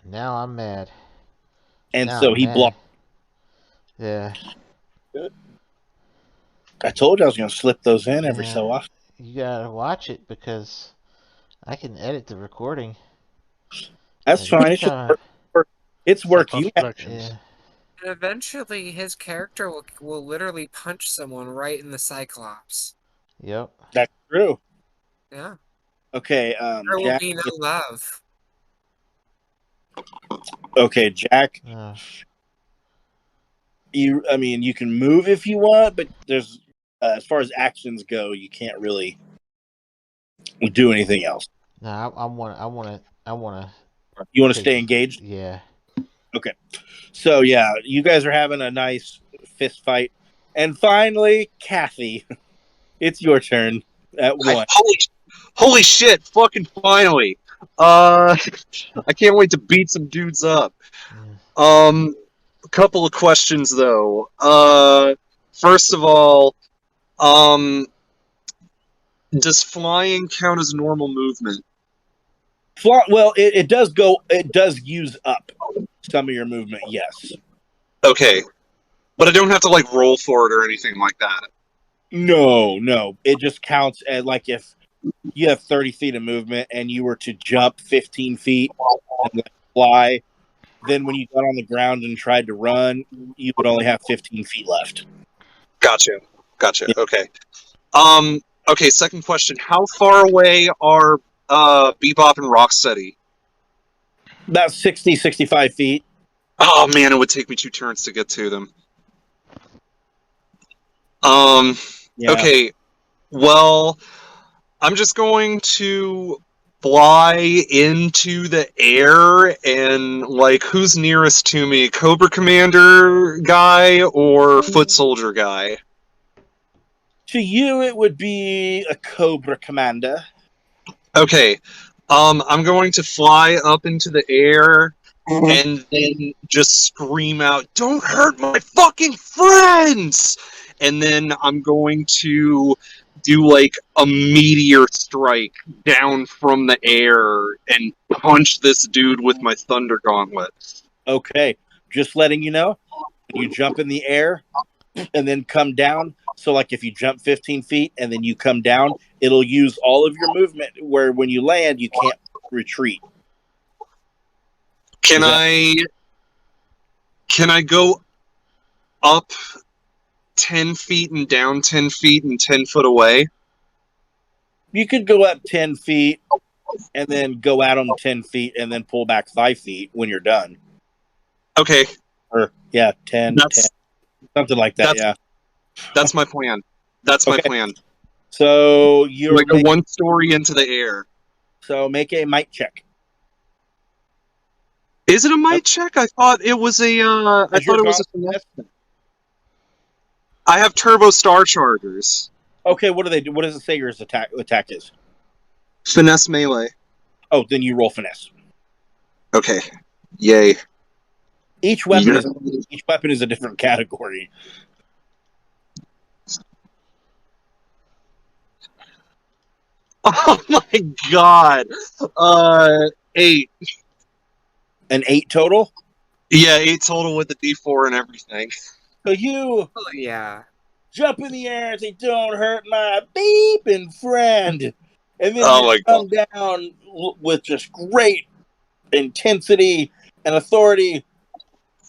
Now I'm mad. And so he blocked. Yeah. Good. I told you I was going to slip those in every so often. You gotta watch it because I can edit the recording. That's fine. It's just work. It's work. You have, Productions. Yeah. And eventually, his character will literally punch someone right in the Cyclops. Yep. that's true. Yeah. Okay, There will Jack. be no love. Okay, Jack. Uh, I mean, you can move if you want, but there's as far as actions go, you can't really do anything else. no, I want to. You want to stay engaged? Yeah. So yeah, you guys are having a nice fist fight, and finally, Kathy, it's your turn at one. Holy shit! Fucking finally. I can't wait to beat some dudes up. A couple of questions though. First of all, does flying count as normal movement? Well, it does go. It does use up some of your movement. Yes. Okay, but I don't have to like roll for it or anything like that. No. It just counts as like if you have 30 feet of movement and you were to jump 15 feet and then fly, then when you got on the ground and tried to run, you would only have 15 feet left. Gotcha. Yeah. Okay. Okay. Second question: how far away are Bebop and Rocksteady? About 60, 65 feet. Oh man, it would take me 2 turns to get to them. Yeah. Okay. Well, I'm just going to fly into the air and like who's nearest to me? Cobra Commander guy or Foot Soldier guy? To you, it would be a Cobra Commander. Okay. I'm going to fly up into the air and then just scream out, "Don't hurt my fucking friends!" And then I'm going to do like a meteor strike down from the air and punch this dude with my Thunder Gauntlet. Okay. Just letting you know, you jump in the air and then come down. So, like, if you jump 15 feet and then you come down, it'll use all of your movement. Where when you land, you can't retreat. Can I go up 10 feet and down 10 feet and 10 foot away? You could go up 10 feet and then go out on 10 feet and then pull back 5 feet when you're done. Okay. Or, yeah, 10, 10 something like that, yeah. That's my plan. That's my Okay. plan. So, you're Like a one story into the air. So, make a might check. Is it a might check? I thought it was a. I thought it was a finesse. I have turbo star chargers. Okay, what do they do? What does it say your attack is? Finesse melee. Oh, then you roll finesse. Okay. Yay. Each weapon is a different category. Oh my god. 8. An 8 total? Yeah, 8 total with the D4 and everything. So you Oh, yeah. jump in the air and say, "Don't hurt my beeping friend." And then Oh my you come down with just great intensity and authority,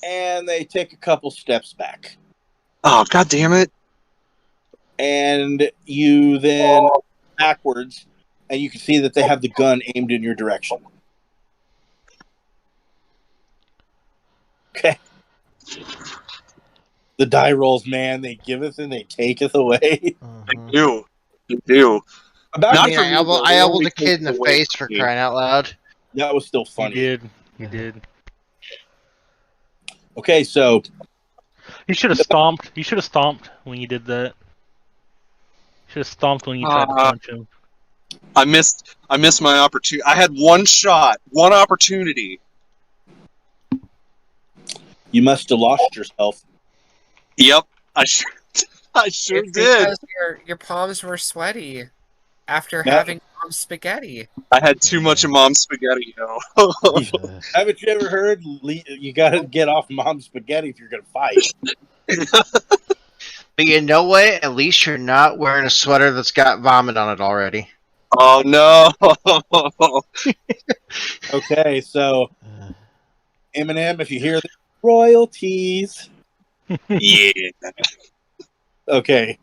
and they take a couple steps back. Oh, god damn it. And you then backwards, and you can see that they have the gun aimed in your direction. Okay. The die rolls, man, they giveth and they taketh away. You do. About I me, elbowed the kid in the face for crying out loud. that was still funny. You did. Okay, so You should have stomped. You should have stomped when you did that. Should have stomped when you tried to punch him. I missed my opportunity. I had one shot, one opportunity. you must have lost yourself. Yep, I sure It's did. because your palms were sweaty after Yeah. having mom's spaghetti. I had too much of mom's spaghetti, yo. Haven't you ever heard you got to get off mom's spaghetti if you're going to fight? But you know what? At least you're not wearing a sweater that's got vomit on it already. Oh no! Okay, so Uh, Eminem, if you hear the royalties. Yeah. Okay.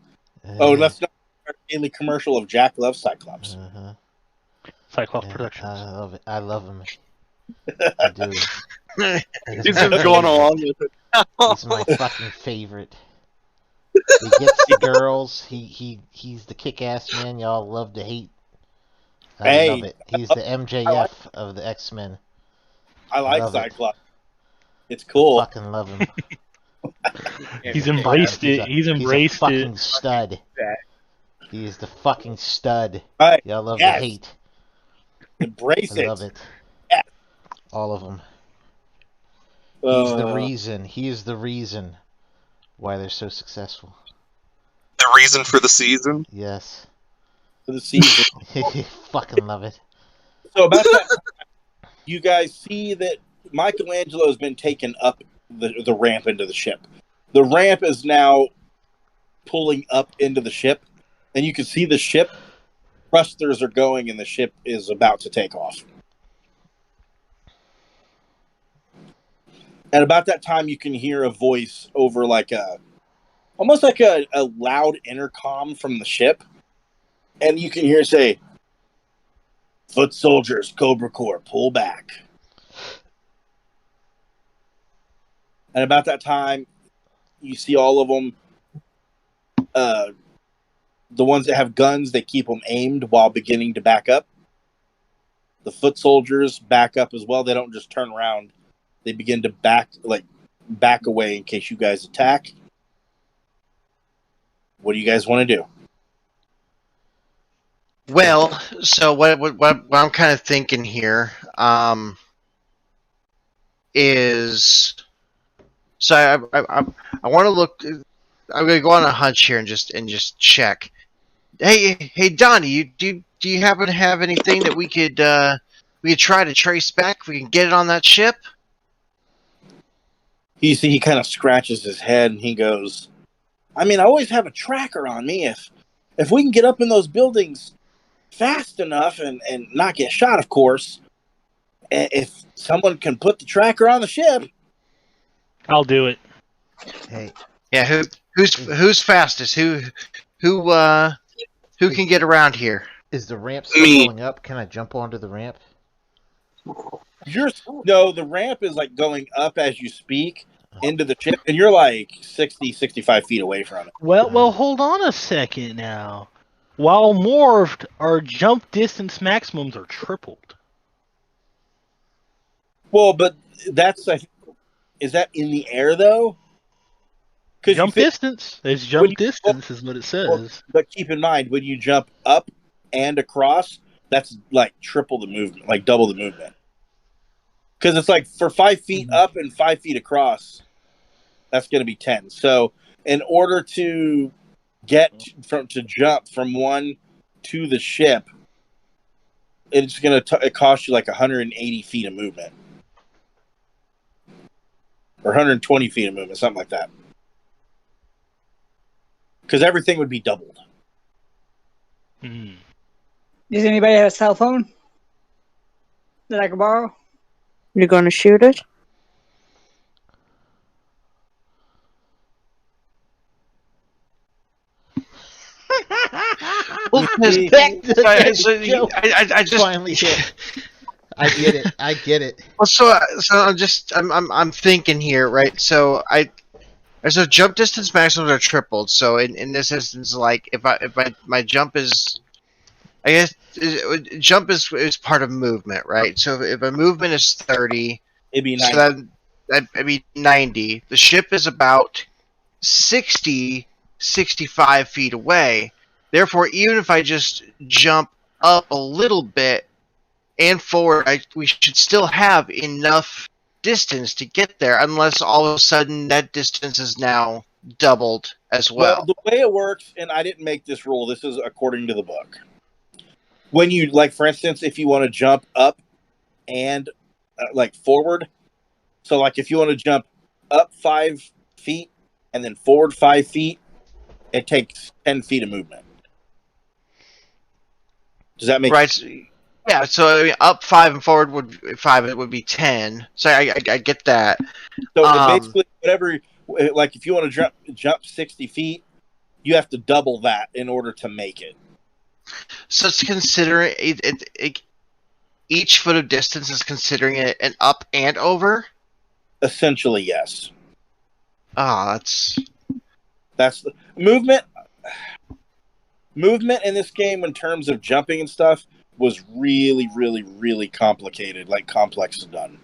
Oh, uh, let's not start a daily commercial of Jack Loves Cyclops. uh-huh. Cyclops Yeah, Productions. I love it. I love him. I do. He's He's my just going favorite. along with it. He's my fucking favorite. He gets the girls. He's the kick-ass man y'all love to hate. I Hey, love it. He's the MJF of the X-Men. I like love it. Cyclops. It's I cool. fucking love him. He's embraced He's it. a- He's He's a embraced fucking it. stud. He is the fucking stud. Right. Y'all love Yes. to hate. Embrace I it. love it. Yeah. All of them. He's the Uh, reason. He is the reason why they're so successful. The reason for the season. Yes. for the season. Fucking love it. So about that, you guys see that Michelangelo has been taken up the ramp into the ship. The ramp is now pulling up into the ship, and you can see the ship. Thrusters are going, and the ship is about to take off. And about that time, you can hear a voice over almost like a loud intercom from the ship. And you can hear it say, "Foot soldiers, Cobra Corps, pull back." And about that time, you see all of them. The ones that have guns, they keep them aimed while beginning to back up. The foot soldiers back up as well. They don't just turn around. They begin to back away in case you guys attack. What do you guys want to do? Well, so what I'm kind of thinking here is, so I want to look. I'm gonna go on a hunch here and just check. Hey Donnie, do you happen to have anything that we could try to trace back? We can get it on that ship. You see, he kind of scratches his head and he goes, "I mean, I always have a tracker on me. If we can get up in those buildings fast enough and not get shot, of course. If someone can put the tracker on the ship." I'll do it. Hey, Yeah, who's fastest? Who can get around here? is the ramp still Me. going up? Can I jump onto the ramp? No, the ramp is like going up as you speak into the ship, and you're like 60, 65 feet away from it. Well, hold on a second now. While morphed, our jump distance maximums are tripled. Well, but is that in the air though? Jump distance. It's jump distance is what it says. But keep in mind, when you jump up and across, that's like triple the movement, like double the movement. Because it's like for 5 feet up and 5 feet across, that's going to be 10. So in order to to jump from one to the ship, it's going to it cost you like 180 feet of movement. Or 120 feet of movement, something like that. Because everything would be doubled. Hmm. Does anybody have a cell phone that I can borrow? You're going to shoot it? Well, I just finally hit. I get it. I get it. Well, so I'm thinking here, right? So so jump distance maximums are tripled. So in this instance, like if my jump is, I guess jump is part of movement, right? So if a movement is 30, It'd be 90. so that'd be 90. The ship is about 60, 65 feet away. Therefore, even if I just jump up a little bit and forward, we should still have enough distance to get there, unless all of a sudden that distance is now doubled as well. The way it works, and I didn't make this rule, this is according to the book. When you, like, for instance, if you want to jump up and, forward, so, like, if you want to jump up 5 feet and then forward 5 feet, it takes 10 feet of movement. Does that make Right. Yeah. So I mean, up 5 and forward would 5. It would be 10. So I get that. So basically, whatever, like if you want to jump 60 feet, you have to double that in order to make it. So it's considering each foot of distance is considering it an up and over. Essentially, yes. Ah, That's the movement. Movement in this game, in terms of jumping and stuff, was really, really, really complicated. Like complex and done.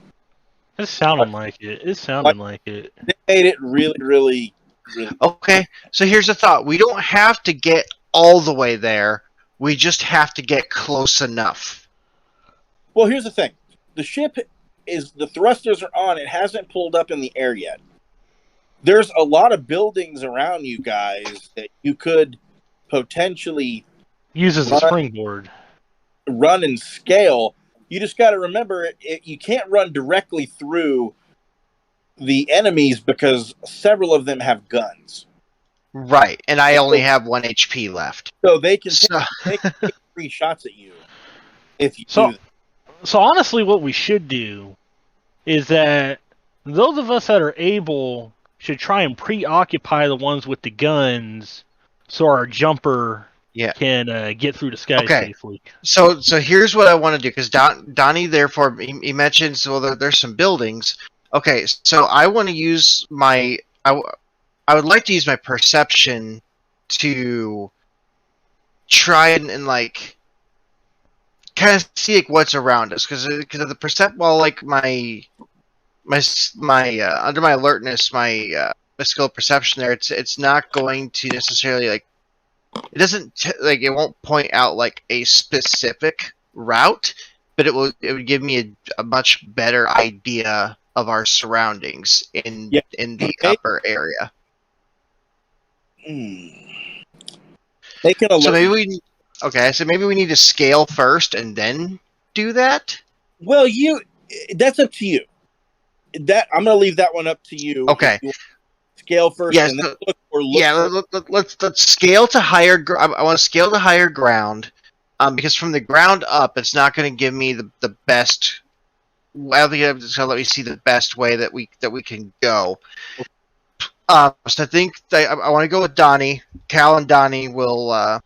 It sounded like it. It sounded like it. They made it really, really, really. Okay. So here's the thought: we don't have to get all the way there. We just have to get close enough. Well, here's the thing: the ship the thrusters are on. It hasn't pulled up in the air yet. There's a lot of buildings around you guys that you could potentially use as a springboard, run and scale. You just got to remember, you can't run directly through the enemies because several of them have guns. Right, and I only have 1 HP left. So they can take 3 shots at you if you do that. So honestly, what we should do is that those of us that are able should try and preoccupy the ones with the guns, so our jumper can get through the sky safely. So here's what I want to do, because Donnie, therefore, he mentions, well, there's some buildings. Okay, so I want to use my... I would like to use my perception to try and like kind of see like what's around us, because of the my under my alertness, my skill perception there, it's not going to necessarily like, it doesn't it won't point out like a specific route, but it would give me a much better idea of our surroundings in the upper area. So maybe we need to scale first and then do that. Well, that's up to you. That I'm going to leave that one up to you. Okay. Scale first, and then let's scale to higher. I want to scale to higher ground, because from the ground up, it's not going to give me the best. I don't think it's going to let me see the best way that we can go. So I think I want to go with Donnie. Cal and Donnie will. I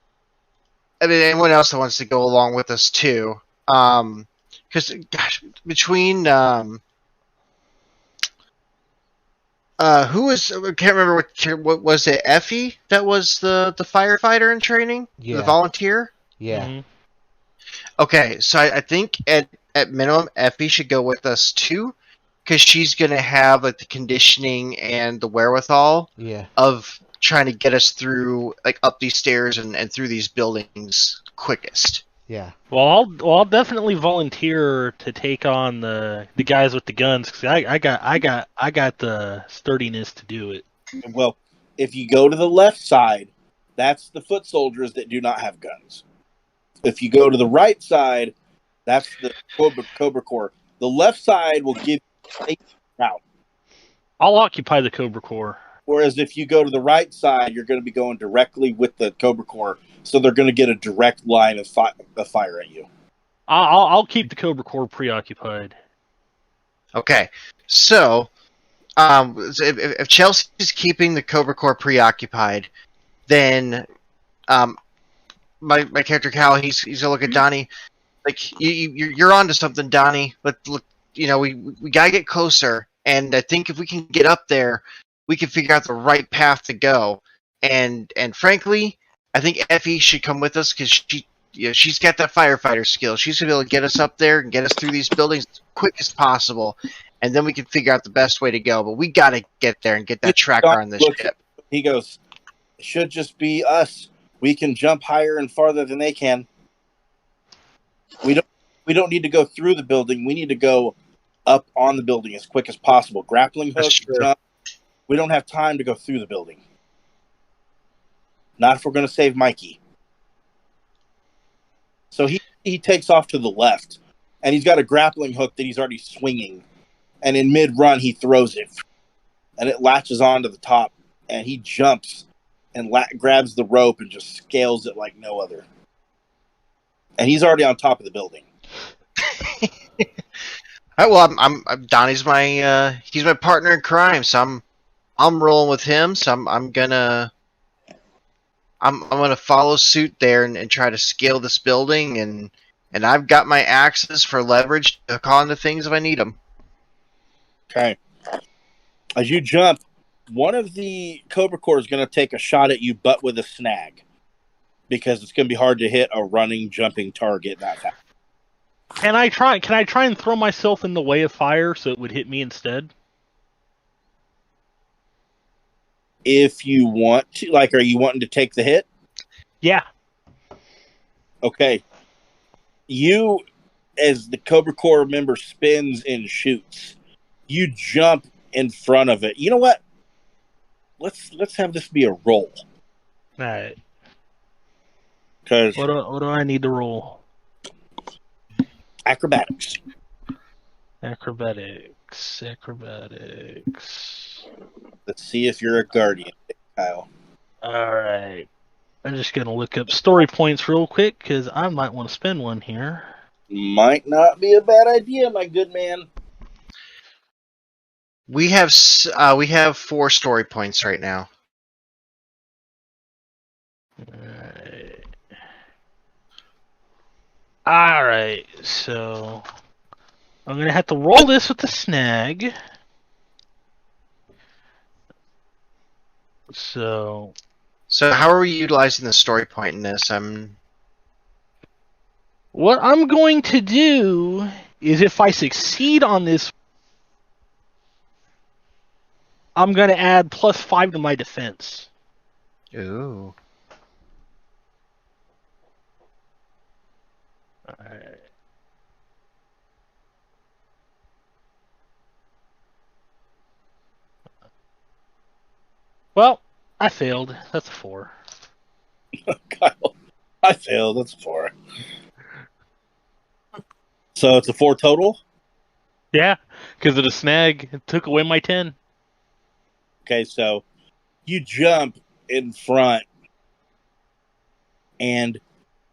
mean, anyone else that wants to go along with us too. Because gosh, between who was, I can't remember what was it, Effie that was the firefighter in training? Yeah. The volunteer? Yeah. Mm-hmm. Okay, so I think at minimum Effie should go with us too, because she's gonna have like the conditioning and the wherewithal of trying to get us through, like, up these stairs and through these buildings quickest. Yeah. Well, I'll definitely volunteer to take on the guys with the guns, because I got the sturdiness to do it. Well, if you go to the left side, that's the foot soldiers that do not have guns. If you go to the right side, that's the Cobra Corps. The left side will give you a route. I'll occupy the Cobra Corps. Whereas if you go to the right side, you're going to be going directly with the Cobra Corps, so they're going to get a direct line of fire at you. I'll keep the Cobra Corps preoccupied. Okay, so if Chelsea's keeping the Cobra Corps preoccupied, then my character Cal, he's gonna look at Donnie like, you're onto something, Donnie. But look, we gotta get closer, and I think if we can get up there, we can figure out the right path to go. And frankly, I think Effie should come with us, because she's got that firefighter skill. She's gonna be able to get us up there and get us through these buildings as quick as possible, and then we can figure out the best way to go. But we gotta get there and get that tracker on this ship. He goes, it should just be us. We can jump higher and farther than they can. We don't need to go through the building. We need to go up on the building as quick as possible. Grappling hook, jump. We don't have time to go through the building. Not if we're going to save Mikey. So he takes off to the left, and he's got a grappling hook that he's already swinging. And in mid-run, he throws it, and it latches onto the top, and he jumps and grabs the rope and just scales it like no other. and he's already on top of the building. All right, well, I'm Donnie's my he's my partner in crime, so I'm rolling with him. So I'm gonna follow suit there and try to scale this building, and I've got my axes for leverage to call into things if I need them. Okay. As you jump, one of the Cobra Corps is going to take a shot at you, but with a snag, because it's going to be hard to hit a running, jumping target that fast. Can I try and throw myself in the way of fire so it would hit me instead? If you want to, like, are you wanting to take the hit? Yeah. Okay. You, as the Cobra Corps member, spins and shoots. You jump in front of it. You know what? Let's have this be a roll. All right. Because What do I need to roll? acrobatics. Acrobatics. Let's see if you're a guardian, Kyle. All right. I'm just gonna look up story points real quick because I might want to spend one here. Might not be a bad idea, my good man. We have 4 story points right now. Alright. Alright, so I'm gonna have to roll this with the snag. So how are we utilizing the story point in this? what I'm going to do is if I succeed on this, I'm gonna add +5 to my defense. Ooh. Alright. Well, I failed. That's a 4. Kyle, I failed. That's a 4. So it's a 4 total? Yeah, because of the snag, it took away my 10. Okay, so you jump in front, and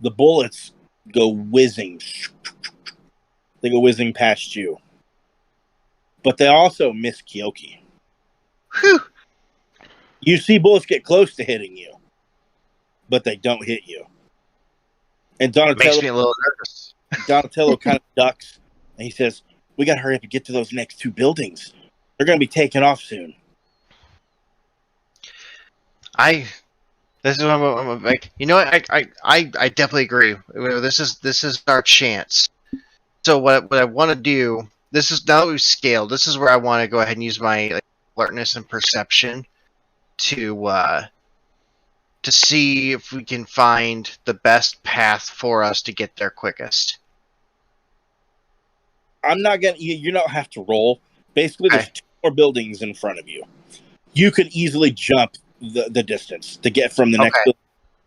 the bullets go whizzing. They go whizzing past you. But they also miss Kyoki. Whew. You see bullets get close to hitting you, but they don't hit you. And Makes me a little nervous. Donatello kind of ducks, and he says, "We got to hurry up and get to those next 2 buildings. They're going to be taking off soon." This is what I'm like. You know what? I definitely agree. This is our chance. So what I want to do, this is now that we've scaled. This is where I want to go ahead and use my alertness and perception to see if we can find the best path for us to get there quickest. I'm not gonna. You don't have to roll. Basically, there's Okay. 2 more buildings in front of you. You could easily jump the distance to get from the next. Okay.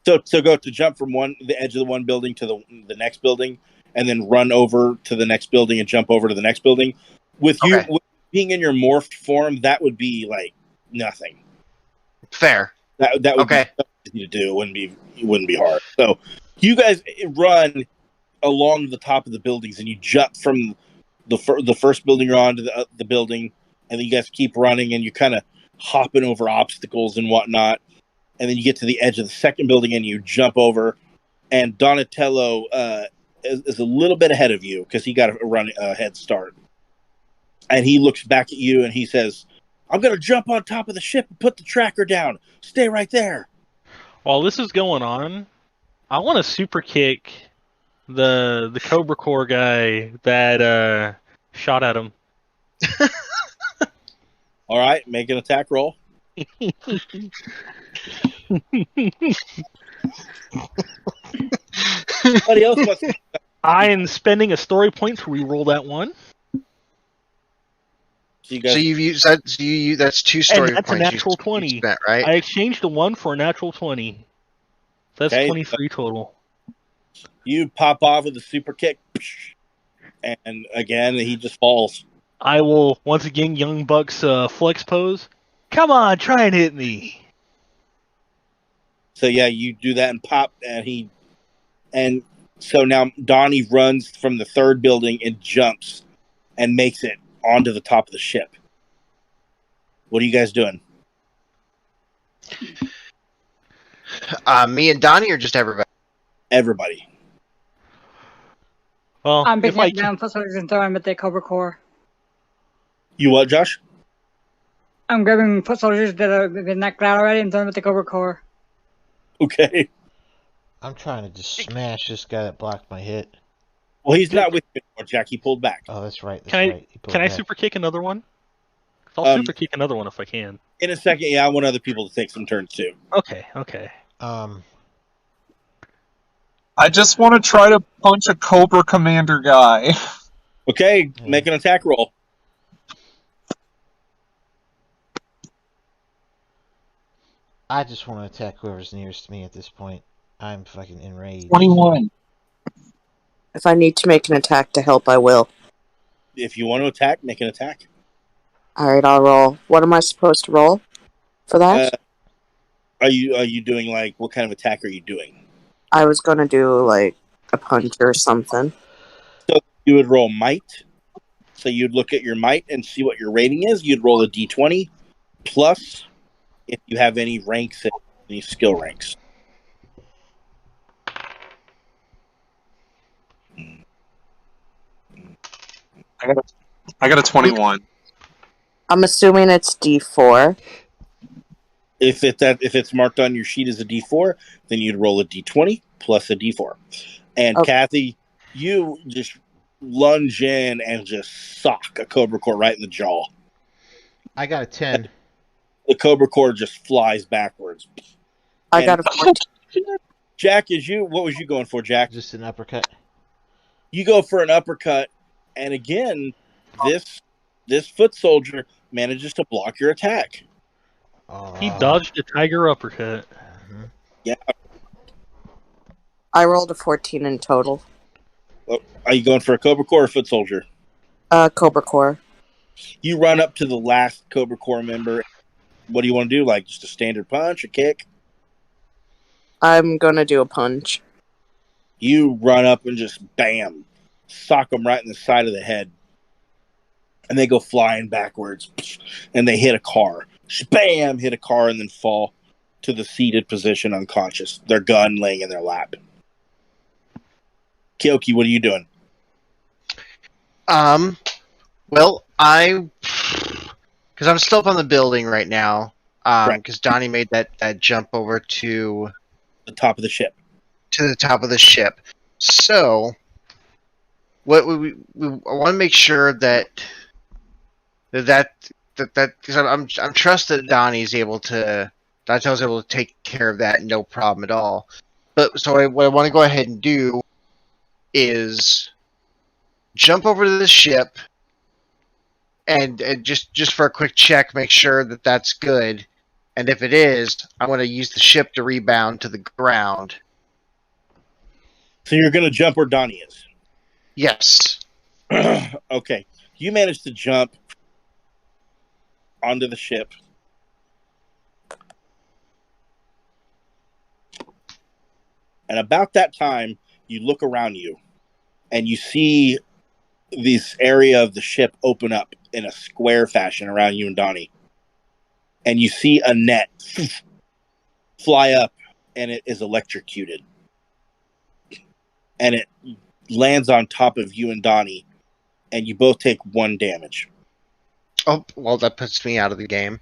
So go to jump from the edge of the one building to the next building, and then run over to the next building and jump over to the next building. With you Okay. with being in your morphed form, that would be like nothing. Fair. That would Okay. be easy to do. It wouldn't be hard. So you guys run along the top of the buildings, and you jump from the first building you're on to the building, and then you guys keep running, and you kind of hopping over obstacles and whatnot, and then you get to the edge of the second building, and you jump over, and Donatello is a little bit ahead of you because he got a head start, and he looks back at you and he says, "I'm going to jump on top of the ship and put the tracker down. Stay right there." While this is going on, I want to super kick the Cobra Corps guy that shot at him. All right, make an attack roll. Anybody else wants to? I am spending a story point to re-roll that one. So you guys, So you've used that. So that's 2 story that's a points. natural you 20. spent, right? I exchanged a 1 for a natural 20. That's Okay. 23 total. you pop off with a super kick, and again he just falls. I will once again Young Buck's flex pose. Come on, try and hit me. So yeah, you do that and pop, and So now Donnie runs from the third building and jumps and makes it onto the top of the ship. What are you guys doing? Me and Donnie, or just everybody? Everybody. Well, I'm if picking I up down foot soldiers and throwing them at the Cobra Core. You what, Josh? I'm grabbing foot soldiers that have been knocked out already and throwing them at the Cobra Core. Okay. I'm trying to just smash this guy that blocked my hit. Well, he's not with you anymore, Jack. He pulled back. Oh, that's right. That's Can I- right. He pulled can I back. super kick another one? I'll super kick another one if I can. In a second, yeah, I want other people to take some turns too. Okay. I just want to try to punch a Cobra Commander guy. Okay, Yeah. make an attack roll. I just want to attack whoever's nearest to me at this point. I'm fucking enraged. 21. If I need to make an attack to help, I will. If you want to attack, make an attack. Alright, I'll roll. What am I supposed to roll for that? Are you doing like what kind of attack are you doing? I was gonna do like a punch or something. You would roll might. So you'd look at your might and see what your rating is. You'd roll a d20 plus if you have any ranks, any skill ranks. I got a 21. I'm assuming it's D4. If it's marked on your sheet as a d4, then you'd roll a d20 plus a d4. And Okay. Kathy, you just lunge in and just sock a Cobra Core right in the jaw. I got a 10. The Cobra Core just flies backwards. I And- got a 14. Jack, what was you going for, Jack? Just an uppercut. You go for an uppercut, and again, this foot soldier manages to block your attack. He dodged a tiger uppercut. Mhm. Yeah. I rolled a 14 in total. Are you going for a Cobra Core or foot soldier? Cobra Core. You run up to the last Cobra Core member. What do you want to do? Like just a standard punch, a kick? I'm gonna do a punch. You run up and just bam, sock them right in the side of the head. And they go flying backwards. And they hit a car. Bam, hit a car and then fall to the seated position unconscious. Their gun laying in their lap. Kyoki, what are you doing? Well, because I'm still up on the building right now. Right. Because Donnie made that jump over to The top of the ship. the top of the ship. So, what we I want to make sure that because I'm trusted Donnie's able to. Donatello's able to take care of that, no problem at all. But so what I want to go ahead and do is jump over to the ship and just for a quick check, make sure that that's good. And if it is, I want to use the ship to rebound to the ground. So you're going to jump where Donnie is. Yes. Okay. You managed to jump onto the ship. And about that time, you look around you and you see this area of the ship open up in a square fashion around you and Donnie. And you see a net fly up and it is electrocuted. And it lands on top of you and Donnie, and you both take 1 damage. Oh, well, that puts me out of the game.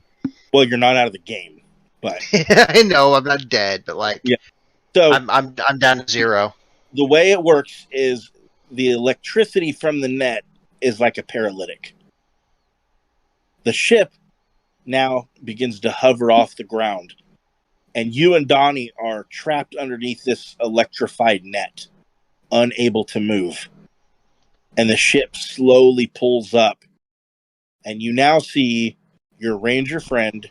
Well, you're not out of the game, but I know I'm not dead, but like, Yeah. so I'm down to 0. the way it works is the electricity from the net is like a paralytic. The ship now begins to hover off the ground, and you and Donnie are trapped underneath this electrified net, unable to move. And the ship slowly pulls up, and you now see your ranger friend,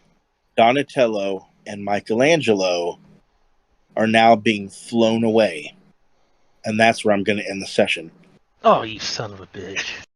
Donatello, and Michelangelo are now being flown away. And that's where I'm going to end the session. Oh, you son of a bitch.